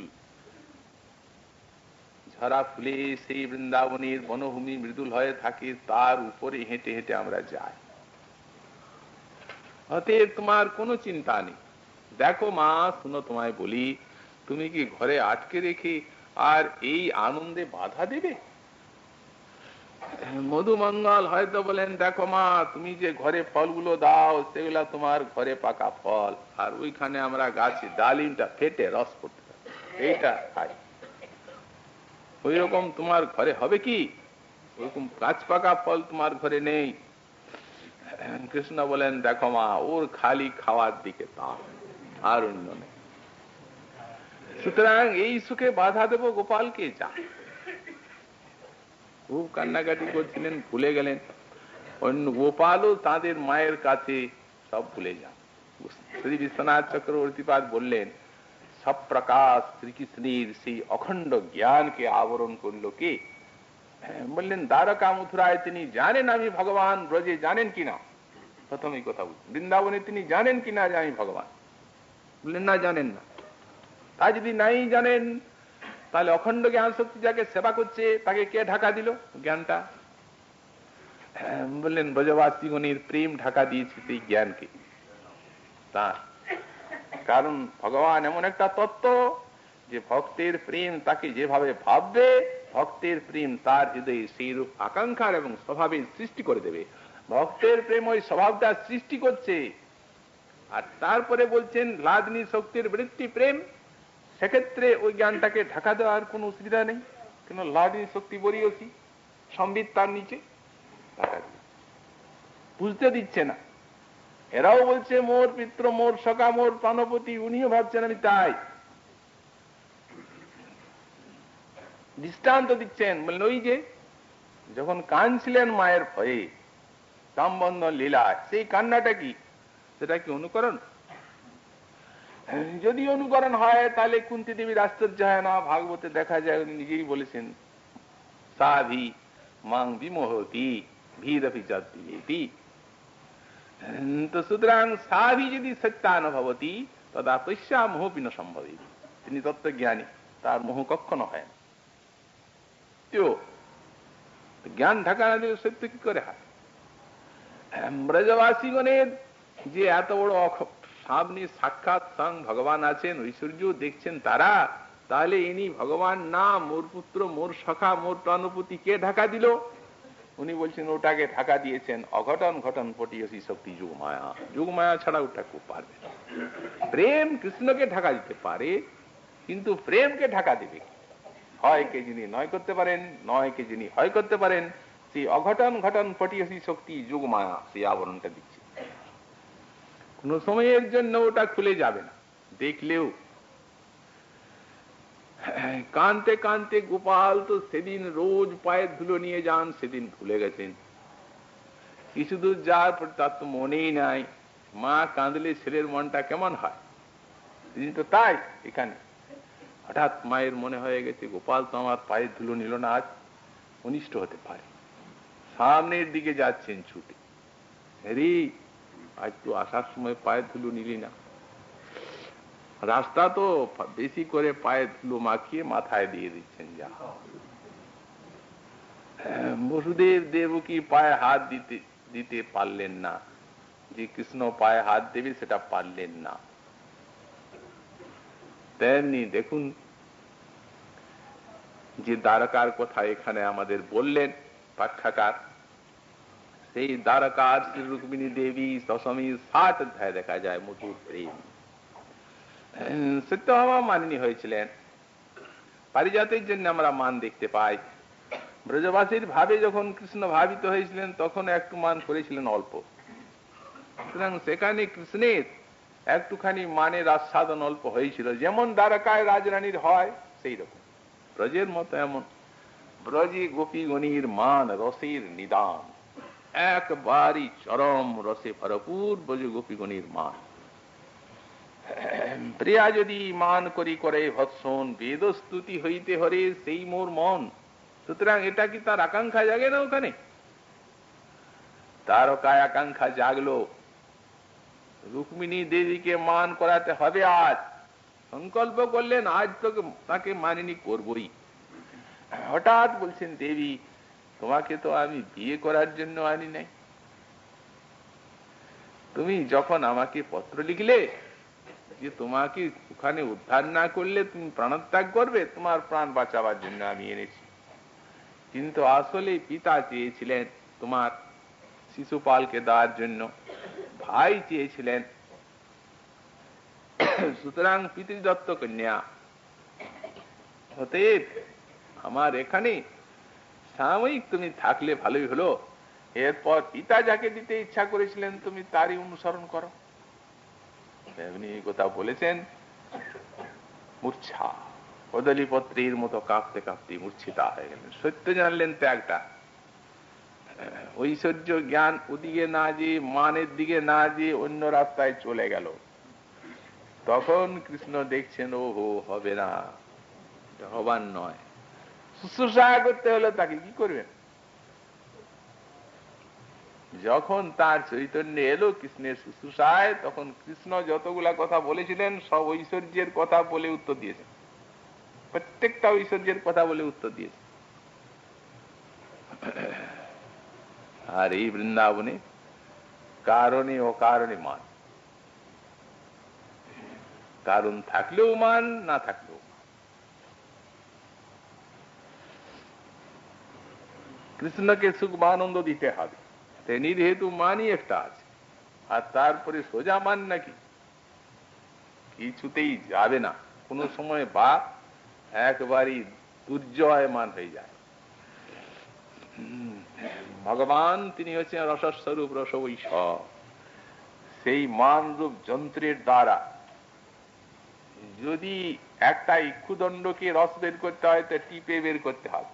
ঝরা ফুলে সেই বৃন্দাবনের বনভূমি মৃদুল হয়ে থাকে, তার উপরে হেঁটে হেঁটে আমরা যাই। অতএব তোমার কোনো চিন্তা নেই। দেখো মা, শুনো তোমায় বলি, তুমি কি ঘরে আটকে রেখে আর এই আনন্দে বাধা দেবে? মধুমঙ্গল হয়তো বলেন, দেখো মা, তুমি যে ঘরে ফলগুলো দাও সেগুলা তোমার ঘরে পাকা ফল, আর ওইখানে আমরা গাছে ডালিমটা ফেটে রস করতে পারি, এইটা খাই। ওই রকম তোমার ঘরে হবে কি? ওরকম গাছ পাকা ফল তোমার ঘরে নেই। কৃষ্ণ বলেন, দেখো মা, ওর খালি খাওয়ার দিকে তা, আর অন্য নেই। সুতরাং এই সুখে বাধা দেব গোপালকে? যা। খুব কান্নাকাটি করছিলেন, ভুলে গেলেন। অন্য গোপালও তাদের মায়ের কাছে সব ভুলে যান। শ্রী বিশ্বনাথ চক্রবর্তীপাদ বললেন, সব প্রকাশ শ্রীকৃষ্ণের সেই অখণ্ড জ্ঞানকে আবরণ করল কে? বললেন, দ্বারকা মথুরায় তিনি জানেন আমি ভগবান, ব্রজে জানেন কিনা? প্রথম এই কথা বলছেন। বৃন্দাবনে তিনি জানেন কিনা যে আমি ভগবান? বললেন, না, জানেন না। তা যদি নাই জানেন, তাহলে অখণ্ড জ্ঞান শক্তি যাকে সেবা করছে তাকে কে ঢাকা দিল জ্ঞানটা? বললেন, ব্রজবাসীগণের প্রেম ঢাকা দিয়েছে সেই জ্ঞানকে। তা কারণ ভগবান এমন একটা তত্ত্ব যে ভক্তের প্রেম তাকে যেভাবে ভাববে, ভক্তের প্রেম তার হৃদয়ে সেই রূপ আকাঙ্ক্ষার এবং স্বভাবের সৃষ্টি করে দেবে। ভক্তের প্রেম ওই স্বভাবটা সৃষ্টি করছে। আর তারপরে বলছেন, লাদনী শক্তির বৃত্তি প্রেম, সেক্ষেত্রে ওই জ্ঞানটাকে ঢাকা দেওয়ার কোনো অসুবিধা নেই। কেন? লাদনী শক্তি বরিয়সী সম্বিত তার নিচে ঢাকা দিয়ে বুঝতে দিচ্ছে না। এরাও বলছে মোর পিত্র, মোর সখা, মোর প্রাণপতি, উনিও ভাবছেন আমি তাই। দৃষ্টান্ত দিচ্ছেন, বললেন, ওই যে যখন কাঁদছিলেন মায়ের ভয়ে রামবন্ধন লীলায়, সেই কান্নাটা কি? সেটা কি অনুকরণ? যদি অনুকরণ হয় তাহলে কুন্তী দেবীর আশ্চর্য হয় না? ভাগবতে দেখা যায়, উনি নিজেই বলেছেন, সাভি মাং বিমোহতি ভীরপি যাতি। তো সুতরাং সাভি যদি সত্যানুভবতি তদা তস্যা মোহপি ন সম্ভবী। তিনি তত্ত্বজ্ঞানী, তার মোহ কখনো হয় না। জ্ঞান ঢাকা না দিলে সত্য কি করে হয়? ব্রজবাসীগণের যে এত বড় সামনে সাক্ষাৎ স্বয়ং ভগবান আছেন, ঐশ্বর্য দেখছেন তারা, তাহলে ইনি ভগবান না মোর পুত্র, মোর সখা, মোর প্রাণপতি কে ঢাকা দিল? উনি বলছেন, ওটাকে ঢাকা দিয়েছেন অঘটন ঘটন পটিয়সী শক্তি যুগমায়া। যুগমায়া ছাড়া ওটা খুব পারবে না। প্রেম কৃষ্ণকে ঢাকা দিতে পারে, কিন্তু প্রেমকে ঢাকা দিবে কি? হয় কে যিনি নয় করতে পারেন, নয় কে যিনি হয় করতে পারেন, সেই অঘটন ঘটন পটিয়সী শক্তি যুগমায়া সেই আবরণটা দিচ্ছে। কোন সময়ের জন্য ওটা খুলে যাবে না। দেখলেও কানতে কানতে গোপাল তো সেদিন রোজ পায়ের ধুলো নিয়ে যান, সেদিন ভুলে গেছেন। কিছু দূর যাওয়ার পর তার তো মনেই নাই। মা কাঁদলে ছেলের মনটা কেমন হয়? সেদিন তো তাই এখানে হঠাৎ মায়ের মনে হয়ে গেছে, গোপাল তো আমার পায়ের ধুলো নিল না, আজ অনিষ্ট হতে পারে। সামনের দিকে যাচ্ছেন ছুটে, হ্যারি আজ তো আসার সময় পায়ের ধুলো নিলি না। রাস্তা তো বেশি করে পায়ের ধুলো মাখিয়ে মাথায় দিয়ে দিচ্ছেন, যা বসুদেব দেবকী পায়ে হাত দিতে দিতে পারলেন না, যে কৃষ্ণ পায়ে হাত দেবে সেটা পারলেন না। তেমনি দেখুন যে দ্বারকার কথা এখানে আমাদের বললেন পাঠ্যাকার, সেই দ্বারকার শ্রী রুক্মিণী দেবী দশমী 60 অধ্যায় দেখা যায় মধুর প্রেম। সত্যভামা মানিনী হয়েছিলেন, পারিজাতের জন্য আমরা মান দেখতে পাই। ব্রজবাসীর ভাবে যখন কৃষ্ণ ভাবিত হয়েছিলেন তখন একটু মান করেছিলেন অল্প, সুতরাং সেখানে কৃষ্ণের একটুখানি মানের আস্বাদন অল্প হয়েছিল, যেমন দ্বারকায় রাজরানীর হয় সেই রকম ব্রজের মতো এমন ব্রজে গোপীগণীর মান রসের নিদান, একবারই চরম রসে ভরপুর ব্রজ গোপীগণীর মান। প্রিয়া যদি মান করি করে ভৎসন, বেদ স্তুতি হইতে হরে সেই মোর মন। সুতরাং এটা কি তার আকাঙ্ক্ষা জাগে না? ওখানে তারকায় আকাঙ্ক্ষা জাগলো, রুক্মিণী দেবীকে মান করাতে হবে। আজ সংকল্প করলেন আজ তোকে তাকে মানিনী করবই। হঠাৎ বলছেন দেবী তোমাকে তো আমি বিয়ে করার জন্য আনি নাই, তুমি যখন আমাকে পত্র লিখলে যে তোমাকে ওখানে উদ্ধার না করলে তুমি প্রাণত্যাগ করবে, তোমার প্রাণ বাঁচাবার জন্য আমি এনেছি। কিন্তু আসলে পিতা চেয়েছিলেন তোমার শিশুপালকে দেওয়ার জন্য, ভাই চেয়েছিলেন, সুতরাং পিতৃদত্ত কন্যা। অতএব আমার এখানে সাময়িক তুমি থাকলে ভালোই হলো, এরপর পিতা যাকে দিতে ইচ্ছা করেছিলেন তুমি তারই অনুসরণ করো। এমনি কথা বলেছেন, মূর্ছা কদলীপত্রের মতো কাঁপতে কাঁপতে মূর্ছিতা হয়ে গেলেন। সত্য জানলেন ত্যাগটা, ঐশ্বর্য জ্ঞান ওদিকে না যে মানের দিকে না যে অন্য রাস্তায় চলে গেল। তখন কৃষ্ণ দেখছেন ওহো হবে না, হবার নয়, শুশ্রূষা করতে হলে তাকে কি করবেন? যখন তার চৈতন্য এলো কৃষ্ণের শুশ্রূষায়, তখন কৃষ্ণ যতগুলা কথা বলেছিলেন সব ঐশ্বর্যের কথা বলে উত্তর দিয়েছেন, প্রত্যেকটা ঐশ্বর্যের কথা বলে উত্তর দিয়েছে। আর এই বৃন্দাবনে কারণে অকারণে মান, কারণ থাকলেও মান, না থাকলেও। কৃষ্ণকে সুখ আনন্দ দিতে হবে, নির্হেতু মানই একটা আছে, আর তারপরে সোজা মান নাকি কিছুতেই যাবে না। কোন সময় বা একবারই দুর্জয়মান হয়ে যায়। ভগবান তিনি হচ্ছেন রসস্বরূপ, রসবৈষ। সেই মান রূপ যন্ত্রের দ্বারা যদি একটা ইক্ষুদণ্ডকে রস বের করতে হয় তো টিপে বের করতে হবে।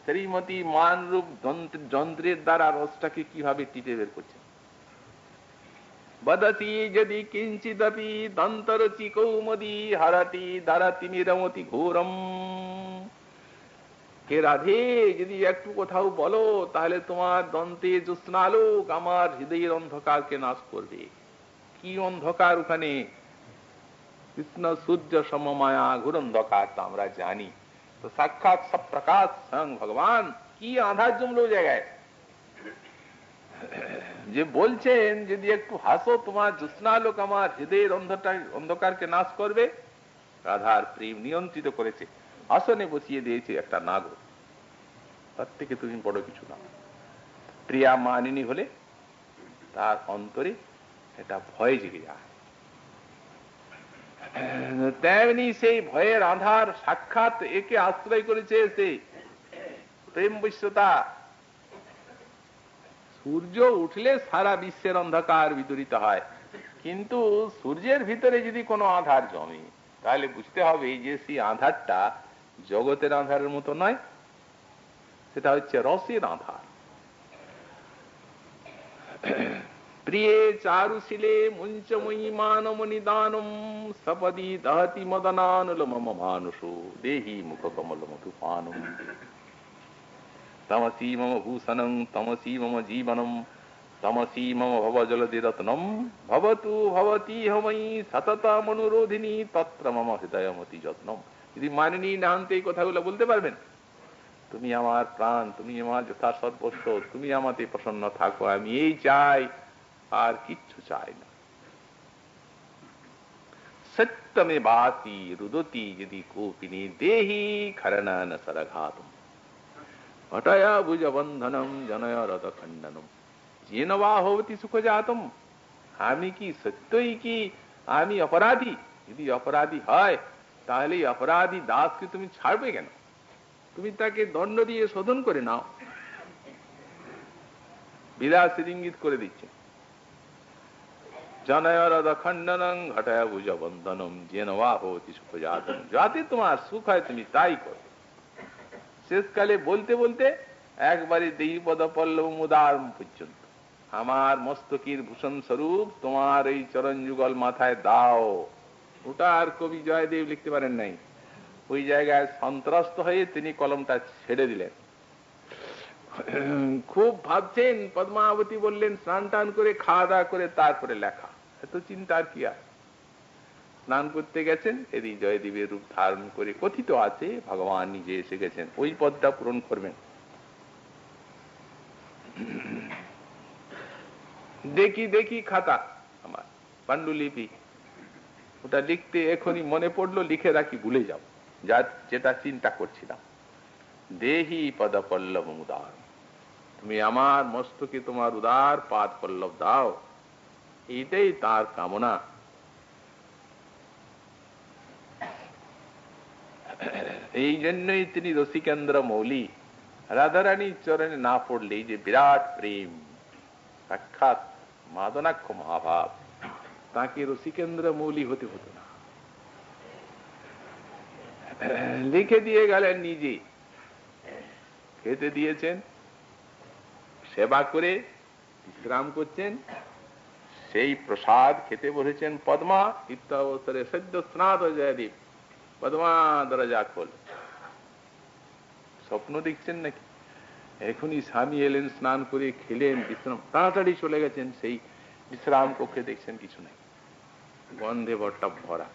শ্রীমতী মান রূপ যন্ত্রের দ্বারা রসটাকে কিভাবে টিপে বের করছেন? বদতি যদি কিঞ্চিদপি দন্তরচি কৌমদি হারাতি ধারাতি নিরমতি ঘোরম। হে রাধে, যদি একটু কোথাও বলো তাহলে তোমার দন্তে জ্যোৎস্নালোক আমার হৃদয়ের অন্ধকারকে নাশ করবে। কি অন্ধকার ওখানে? কৃষ্ণ সূর্য সমমায়া ঘোর অন্ধকার তো আমরা জানি, তো সাক্ষাৎ সব প্রকাশ স্বয়ং ভগবান, কি আধার জমলো জায়গায় যে বলছেন যদি একটু হাসো তোমার জ্যোৎস্নালোক আমার হৃদয়ের অন্ধকারকে নাশ করবে। রাধার প্রেম নিয়ন্ত্রিত করেছে, আসনে বসিয়ে দিয়েছে একটা নাগর, তার থেকে তুমি বড় কিছু না। প্রিয়া মানিনী হলে তার অন্তরে এটা ভয় জেগে যায়। তেমনি সেই ভয়ের আধার সাক্ষাৎ একে আশ্রয় করেছে সে প্রেম বৈশ্যতা। সূর্য উঠলে সারা বিশ্বের অন্ধকার বিদূরিত হয়, কিন্তু সূর্যের ভিতরে যদি কোনো আধার জমে তাহলে বুঝতে হবে যে সেই আধারটা জগতের আধারের মতো নয়, সেটা হচ্ছে রসের আধার। প্রিয়ে চারুশিলে মুঞ্চময়ী মানমনিদানম সপদি দহতি মদনানুল মম মানুষো দেহি মুখ কমল মধুপানম। তমসি মম ভূষণং তমসি মম জীবনম তমসি মম ভবজলদি রত্নম ভবতু ভবতি হময়ী সততমনুরোধিনী তত্র মম হৃদয়মতি যত্নম। যদি মানিনী নাহান্তে এই কথাগুলো বলতে পারবেন তুমি আমার প্রাণ, তুমি আমার যথা সর্বস্ব, তুমি আমাতে প্রসন্ন থাকো, আমি এই চাই, আর কিচ্ছু চাই না। সত্যমে বাতি রুদতি যদি কোপিনী দেহি খরণন সরঘাতম ঘটয়া ভুজ বন্ধনম জনয় রথ খণ্ডনম যেন বা হবতি সুখ জাতম। আমি কি সত্যই কি আমি অপরাধী? যদি অপরাধী হয় তাহলে অপরাধী দাসকে তুমি ছাড়বে কেন? তুমি তাকে দণ্ড দিয়ে শোধন করে নাও। বিলাসের ইঙ্গিত করে দিচ্ছে। জনয় রথ খণ্ডনম ঘটয়া ভুজ বন্ধনম যেন বা হবতি সুখ জাতম, যাতে তোমার সুখ হয় তুমি তাই করো। শেষকালে বলতে বলতে একবারে দেহি পদ পল্লব মুদার পর্যন্ত আমার মস্তকের ভূষণ স্বরূপ তোমার এই চরণ যুগল মাথায় দাও। ওটা আর কবি জয়দেব লিখতে পারেন নাই। ওই জায়গায় সন্ত্রস্ত হয়ে তিনি কলমটা ছেড়ে দিলেন। খুব ভাবছেন। পদ্মাবতী বললেন স্নান টান করে খাওয়া দাওয়া করে তারপরে লেখা। এত চিন্তার কি আর? স্নান করতে গেছেন, এদি জয়দেবের রূপ ধারণ করে কথিত আছে ভগবান নিজে এসে গেছেন, ওই পদটা পূরণ করবেন। দেখি দেখি খাতা আমার পাণ্ডুলিপি, ওটা লিখতে এখনই মনে পড়লো, লিখে রাখি, ভুলে যাব যেটা চিন্তা করছিলাম। দেহি পদ পল্লব উদার, তুমি আমার মস্তকে তোমার উদার পাদ পল্লব দাও, এইটাই তার কামনা। এই জন্যই তিনি রসিকেন্দ্র মৌলি। রাধারানীর চরণে না পড়লে যে বিরাট প্রেম, সাক্ষাৎ মাদনাক্ষ মহাভাব, তাকে রসিকেন্দ্র মৌলি হতে হতো না। লিখে দিয়ে গেলেন নিজে, খেতে দিয়েছেন, সেবা করে বিশ্রাম করছেন, সেই প্রসাদ খেতে বসেছেন। পদ্মা ইত্যাবসরে সদ্য স্নাত জয়দেব, পদ্মা দরজা খোল। স্বপ্ন দেখছেন নাকি? এখনই স্বামী এলেন, স্নান করে খেলেন, বিশ্রাম, তাড়াতাড়ি চলে গেছেন সেই বিশ্রাম কক্ষে, দেখছেন কিছু নেই, গন্ধে বটটা ভরা।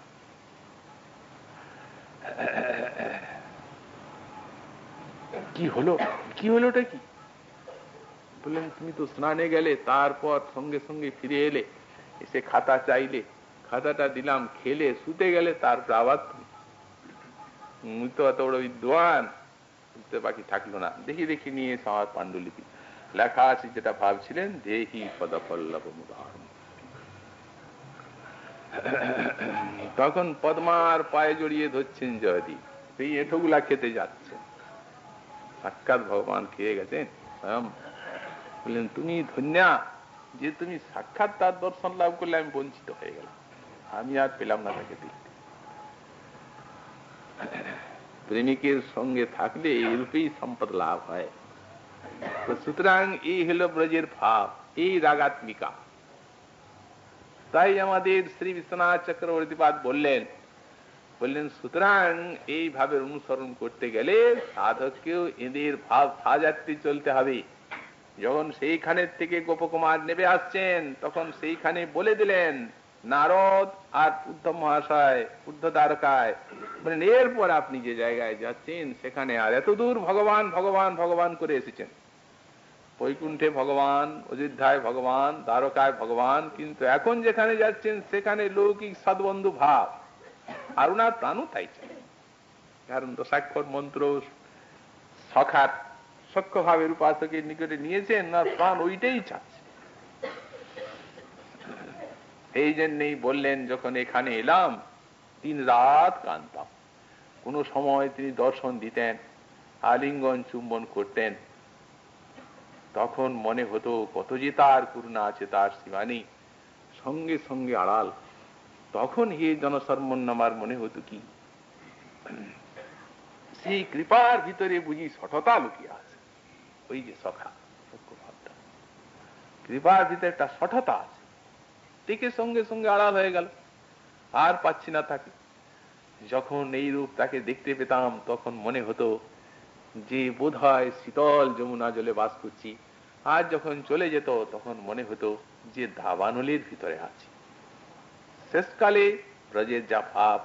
কি হলো, কি হলোটা কি? বললেন তুমি তো স্নানে গেলে, তারপর সঙ্গে সঙ্গে ফিরে এলে, এসে খাতা চাইলে, খাতাটা দিলাম, খেলে শুতে গেলে, তারপর আবার তুমি তো এত বড় বিদ্বান, বাকি থাকলো না। দেখি দেখি নিয়ে আমার পাণ্ডুলিপি লেখা আছে, যেটা ভাবছিলেন, দেহি পদ পল্লব মুদার। তখন পদ্মার পায়ে জড়িয়ে ধরছেন জয়দীপ, সেই এঁঠোগুলা খেতে যাচ্ছেন। সাক্ষাৎ ভগবান খেয়ে গেছেন স্বয়ং। বললেন তুমি ধন্যা যে তুমি সাক্ষাৎ তার দর্শন লাভ করলে, আমি বঞ্চিত হয়ে গেলাম, আমি আর পেলাম না তাকে দেখতে। প্রেমিকের সঙ্গে থাকলে এইরূপেই সম্পদ লাভ হয়। সুতরাং এই হলো ব্রজের ভাব, এই রাগাত্মিকা। তাই আমাদের শ্রী বিশ্বনাথ চক্রবর্তীপাদ বললেন সুতরাং এইভাবে অনুসরণ করতে গেলে সাধককেও এদের ভাব সাজাতে চলতে হবে। যখন সেইখানের থেকে গোপকুমার নেমে আসছেন, তখন সেইখানে বলে দিলেন নারদ আর উদ্ধব মহাশয়, উদ্ধব দ্বারকায় বলেন, এরপর আপনি যে জায়গায় যাচ্ছেন সেখানে আর এত দূর ভগবান ভগবান ভগবান করে এসেছেন। বৈকুণ্ঠে ভগবান, অযোধ্যায় ভগবান, দ্বারকায় ভগবান, কিন্তু এখন যেখানে যাচ্ছেন সেখানে লৌকিক সদ্বন্ধু ভাব, আর ওনার প্রাণও তাই চাই। কারণ দশাক্ষর মন্ত্র সখার সখ্য ভাবের উপাসকের নিকটে নিয়েছেন, না প্রাণ ওইটাই চাচ্ছে। এই জন্যই বললেন, যখন এখানে এলাম দিন রাত কাঁদতাম। কোন সময় তিনি দর্শন দিতেন, আলিঙ্গন চুম্বন করতেন, তখন মনে হতো কত যে তার করুণা আছে, তার সীমা নেই। সঙ্গে সঙ্গে আড়াল, তখন হে জনসর্মন্ন আমার মনে হতো কি, সেই কৃপার ভিতরে বুঝি সঠতা লুকিয়ে আছে। ওই যে সখা ভাবটা, কৃপার ভিতরে একটা সঠতা আছে, দেখে সঙ্গে সঙ্গে আড়াল হয়ে গেল, আর পাচ্ছি না তাকে। যখন এই রূপ তাকে দেখতে পেতাম, তখন মনে হতো যে বোধ হয় শীতল যমুনা জলে বাস করছি। আর যখন চলে যেত, তখন মনে হতো যে দাবানলের ভিতরে আছি। শেষকালে ব্রজের যা ভাব,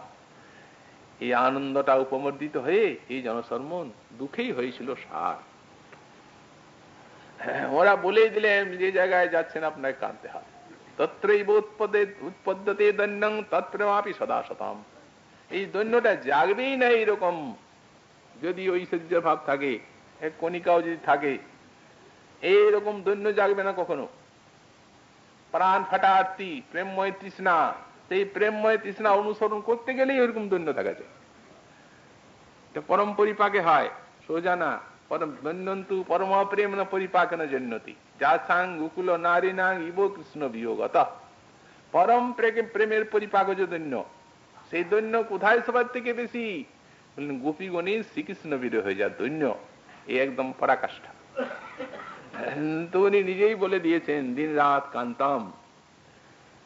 এই আনন্দটা উপমর্দিত হয়ে এই জনসম্মন দুঃখেই হয়েছিল সার। ওরা বলেই দিলেন যে জায়গায় যাচ্ছেন আপনাকে কাঁদতে হবে। তত্রৈব উৎপদ্যতে দৈন্যং তত্রমাপি সদা শতম। এই দৈন্যটা জাগবেই না এইরকম যদি ঐশ্বর্য ভাব থাকে, এক কণিকাও যদি থাকে, এইরকম দৈন্য জাগবে না কখনো। প্রাণ ফাটা আরতি, প্রেমময় তৃষ্ণা, সেই প্রেমময় তৃষ্ণা অনুসরণ করতে গেলেই ওইরকম দৈন্য দেখা যায়। পরম পরিপাকে হয়, সোজা না। পরম দৈন্যন্তু পরম প্রেম না পরিপাকন জন্যতি যা সাং গোকুল নারী নাং ইব কৃষ্ণ বিয়োগত। পরম প্রেমের পরিপাক যে দৈন্য, সেই দৈন্য কোথায় সবার থেকে বেশি? গোপীগণের শ্রীকৃষ্ণ বিরহ হয়ে যা দৈন্য, এই একদম পরাকাষ্ঠা। তো উনি নিজেই বলে দিয়েছেন, দিন রাত কান্তাম।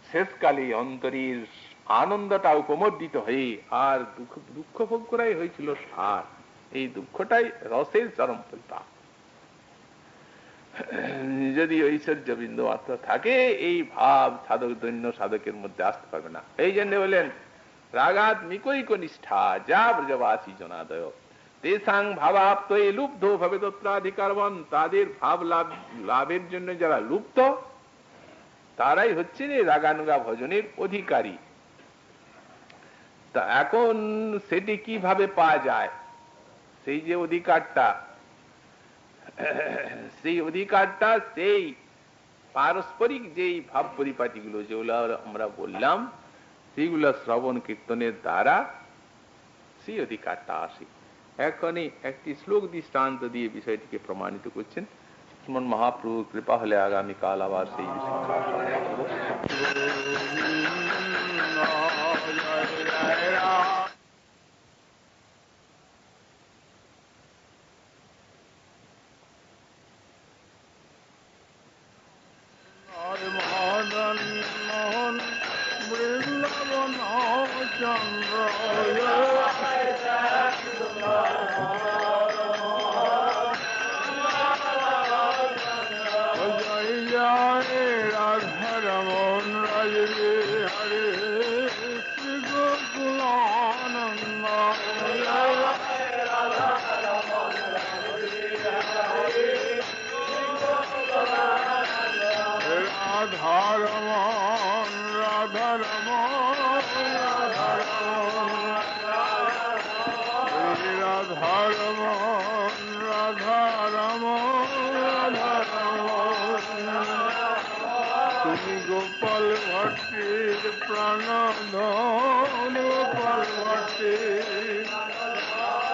শেষকালে অন্তরের আনন্দটা উপমর্দিত হয়ে আর দুঃখ ভোগ করাই হয়েছিল সার। এই দুঃখটাই রসের চরম পরিপাক। যদি ঐশ্বর্য বিন্দু মাত্র থাকে, এই ভাব সাধক দৈন্য সাধকের মধ্যে আসতে পারবে না। এই জন্য বললেন রাগাত মিকৈক নিষ্ঠা যা ব্রজবাসী জনাদয় তেসাং ভাবাপ্ত এই লুব্ধ ভাবে তত্রাধিকারবন। তাদের ভাব লাভের জন্য যারা লুপ্ত, তারাই হচ্ছে রাগানুগা ভজনের অধিকারী। তা এখন সেটি কিভাবে পাওয়া যায়? সেই যে অধিকারটা, সেই অধিকারটা সেই পারস্পরিক যেই ভাব পরিপাটিগুলো যেগুলো আমরা বললাম, সেইগুলো শ্রবণ কীর্তনের দ্বারা সেই অধিকারটা আসে। এখনই একটি শ্লোক দৃষ্টান্ত দিয়ে বিষয়টিকে প্রমাণিত করছেন। শ্রীমন মহাপ্রভুর কৃপা হলে আগামীকাল আবার সেই বিষয়। গোপাল ভট্টের প্রাণধন গোপাল ভট্টের,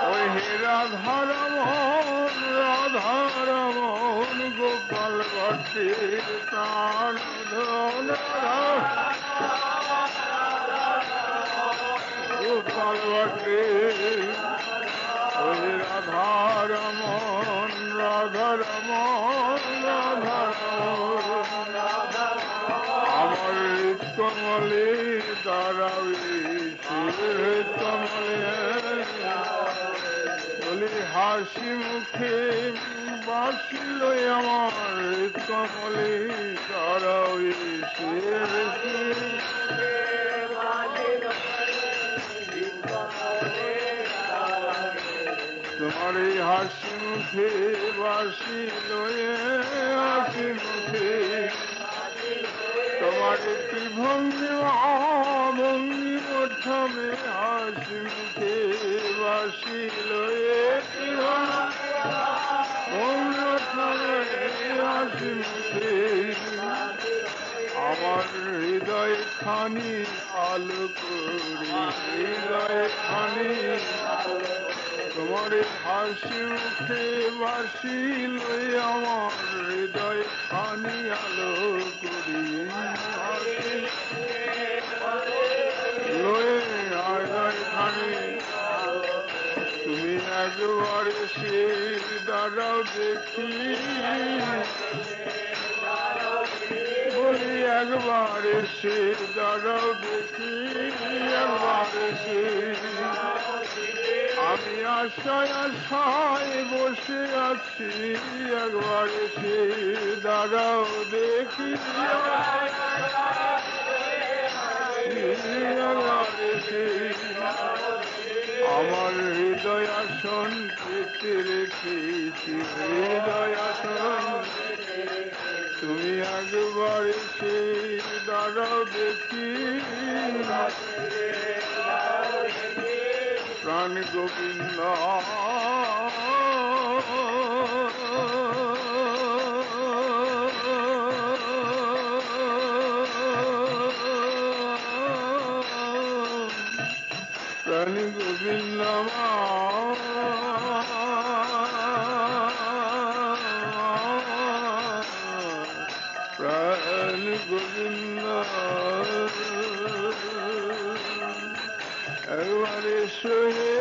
ওই হে রাধারমন রাধারমন গোপাল ভট্টের প্রাণধন গোপাল ভট্টের, ওই রাধারমন রাধারমন রাধারমন আমার কমলে দাঁড়াবে কমলে বলি হাসি মুখে বাসিল আমার কমলে দাঁড়াবে তোমার হাসি মুখে বাসিল হাসি মুখে তোমার একটি ভঙ্গি ভঙ্গি প্রথমে হাসি মুখে বাসিল হাসি মুখে আমার হৃদয় খানি আলো করি হৃদয় খানি তোমার হাসি মুখে বাসিল আমার হৃদয় খানি আলো করি হৃদয় খানি তুমি একবার সে দাঁড়াও দেখি বলি একবার সে দাঁড়াও দেখি একবার সে আমি আশায় আশায় বসে আছি একবার সে দাঁড়াও দেখি একবার সে আমার হৃদয় আসন পেতে রেখেছি, হৃদয় আসন তুমি একবার এসে দাঁড়াও দেখি, প্রাণ গোবিন্দ প্রাণ গোবিন্দ প্রাণ গোবিন্দ একবারে শুনে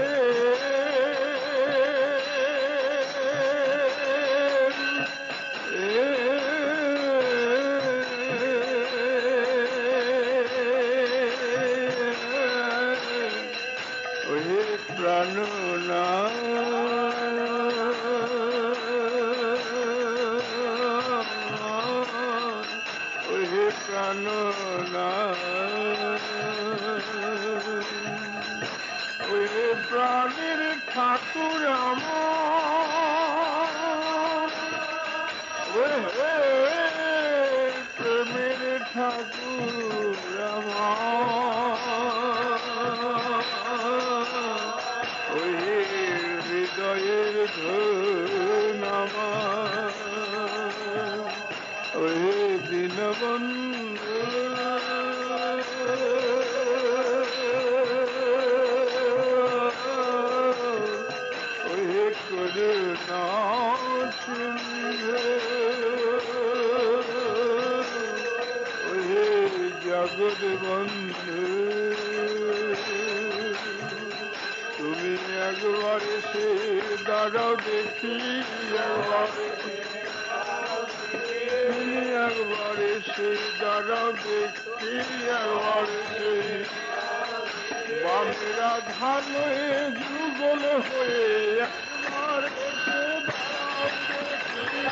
ওহে প্রাণনা ওহে প্রাণনা ওহে প্রাণের ঠাকুর আমার, ওহে প্রেমের ঠাকুর আমার, ওহে হৃদয়ের ধন আমার, ওহে দীনবন্ধু ওহে করুণা সিন্ধু ওহে জগৎ বন্ধু তুমি একবার এসে দাঁড়াও দেখি, তুমি একবার এসে দাঁড়াও দেখি, একবার এসে বামেরা ধানো যুগল হয়ে একবার এসে দাঁড়াও দেখি,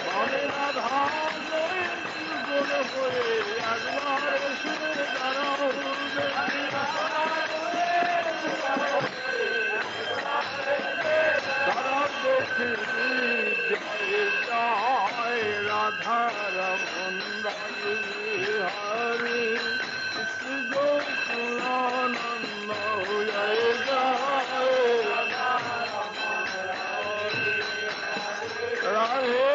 বামেরা ধানো যুগল হয়ে একবার এসে দাঁড়াও দেখি, দাঁড়াও দেখি জয় জয় রাধা রমন হরে শ্রী গোকুলানন্দ জয় জয় রাধে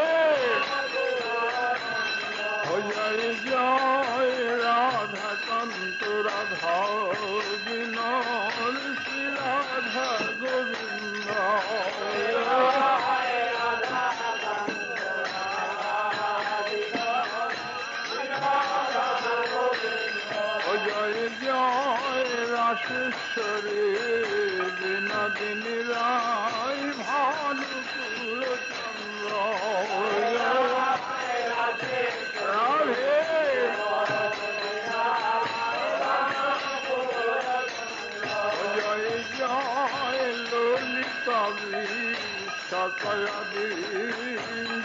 জয় জয় রাধা কান্ত রাধা বিনোদ শ্রী রাধা গোবিন্দ জয় জয় রাশেশ্বরী বিনোদিনী রায় ভানুকুল চন্দ্র রাধে জয় জয় ললিতা সকলাদি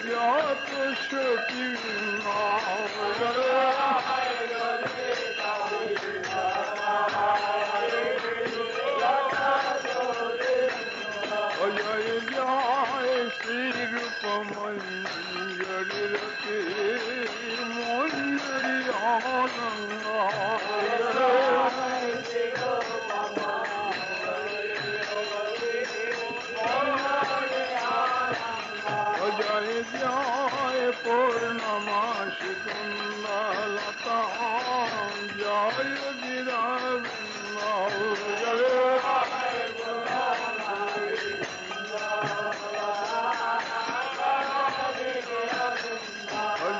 যত সতী জয় জয় শ্রী রূপমঞ্জরি রতি মঞ্জরি আনন্দ জয় জয় পূর্ণমাসি কুন্দলতা জয় গিরাবিন্দ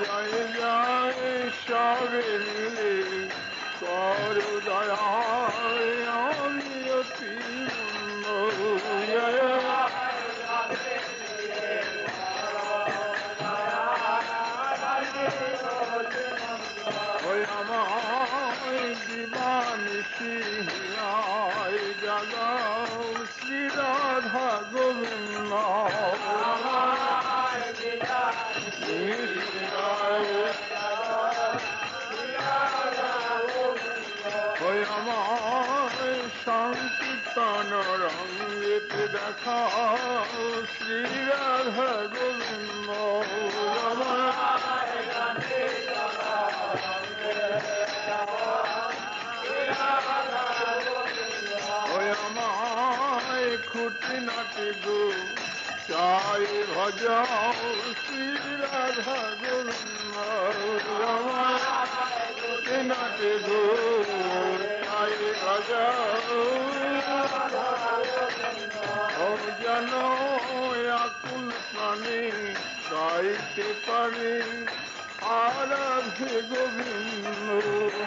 জয় জয় সাবিলি করু দয়ায় আমি অতি জয় আমায় দিবানিশি হিয়ায় জাগাও শ্রী রাধা গোবিন্দ দেখাও শ্রী রাধা গোবিন্দ ওই আমায় খুঁটি নাটি গো চাই ভজাও শ্রী রাধা গোবিন্দ খুঁটি নাটি গো চাই ভজাও ও যেন আকুল প্রাণী গাইতে পারি আরাধে গোবিন্দ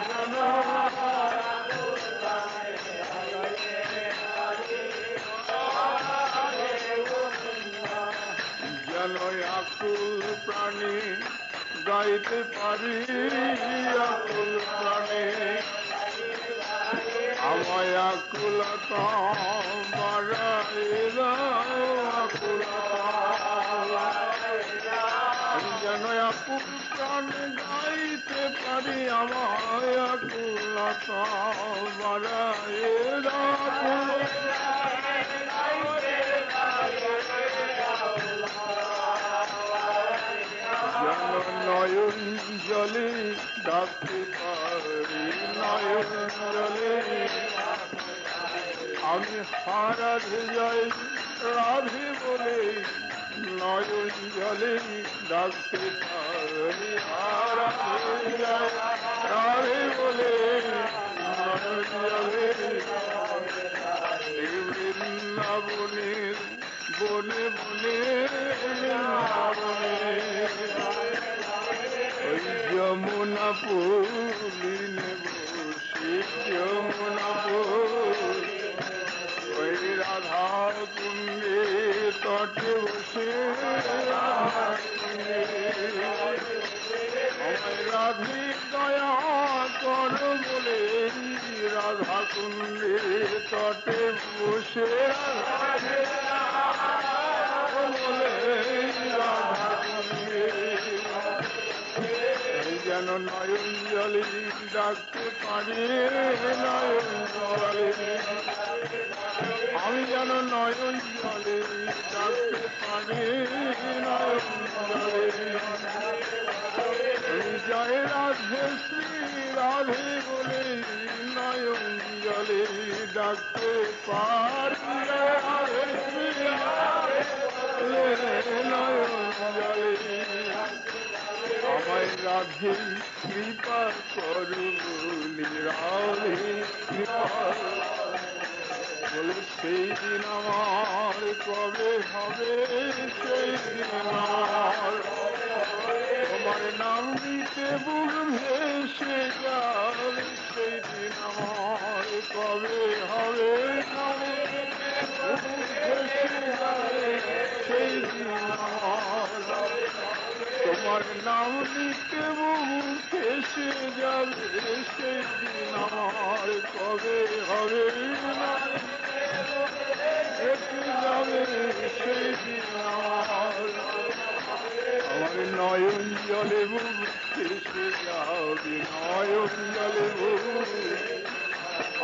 যেন যেন আকুল প্রাণী গাইতে পারি আকুল প্রাণী আমায় আকুলতা বাড়াই দাও আকুলতা যেন আকুল প্রাণী গাইতে পারি আমায় আকুলতা বাড়াই দাও যেন নয়ন জলে ডাকতে পারি নয়ন জলে আমি হারাধে যাই রাধে বলে নয়ন জলে ডাকতে পারি হারাধে যাই রাধে বলে নয়ন জলে বৃন্দাবনের বনে বনে বৃন্দাবনে ওই যমুনা পুলিনে বসে যমুনা পুল ওই রাধা কুণ্ডে তটে বসে আমায় রাধে দয়া কর বলে রাধা কুণ্ডে তটে বসে বলে রাধা কুণ্ডে যেন নয়ন জলে ডাকতে পারি নয়ন জলে আমি যেন নয়ন জলে ডাকতে পারি নয়ন জলে জয় রাধে শ্রী রাধে বলে নয়ন জলে ডাকতে পারি রাধে শ্রী নয়ন জলে আমায় রাধে কৃপা করু রাধে কৃপা বলে সেই দিন আমার কবে হবে সেই দিন আমার তোমার নাম দিতে বুক ভেসে যাবে সেই দিন আমার কবে হবে সেই দিন আমার তোমার নাম নিতে বুক এসে যাবে সেই দিন আমার কবে হবে এসে যাবে সেই দিন আমার নয়ন জলে বুক এসে যাবে নয়ন জলে বুক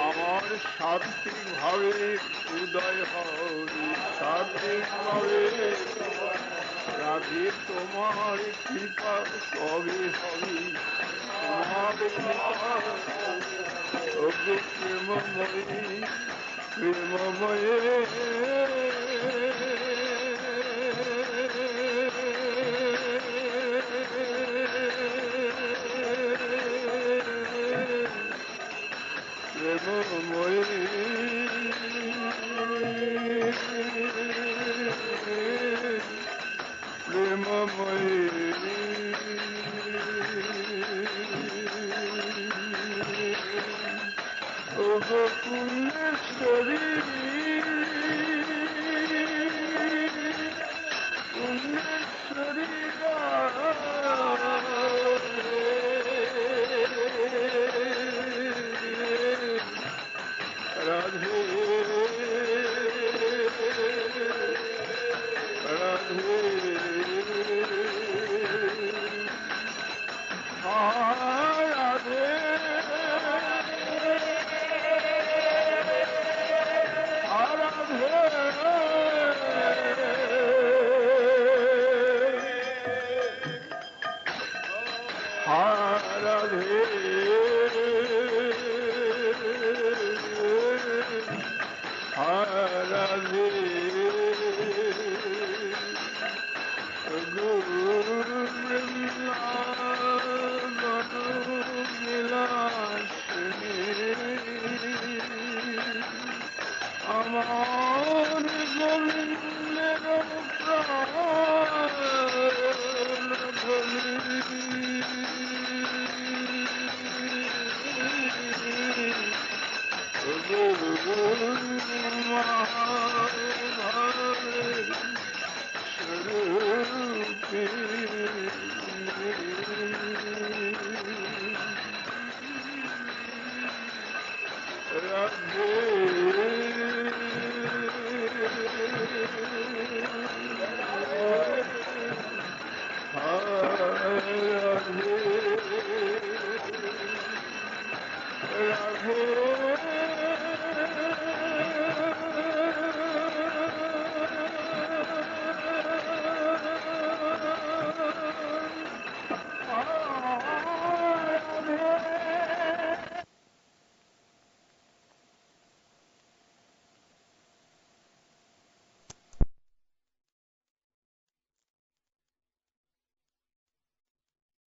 আমার সাত্বিক ভাবে উদয় হবে সাত্বিক ভাবে রাধে তোমার কৃপা কবে হবে তোমার কৃপা প্রেমময়ী প্রেমময়ে রাধে রাধে গুরু বৃন্দাবন বিলাসিনী আমার গোবিন্দের প্রাণ গুরু মহাভাবে স্বরূপী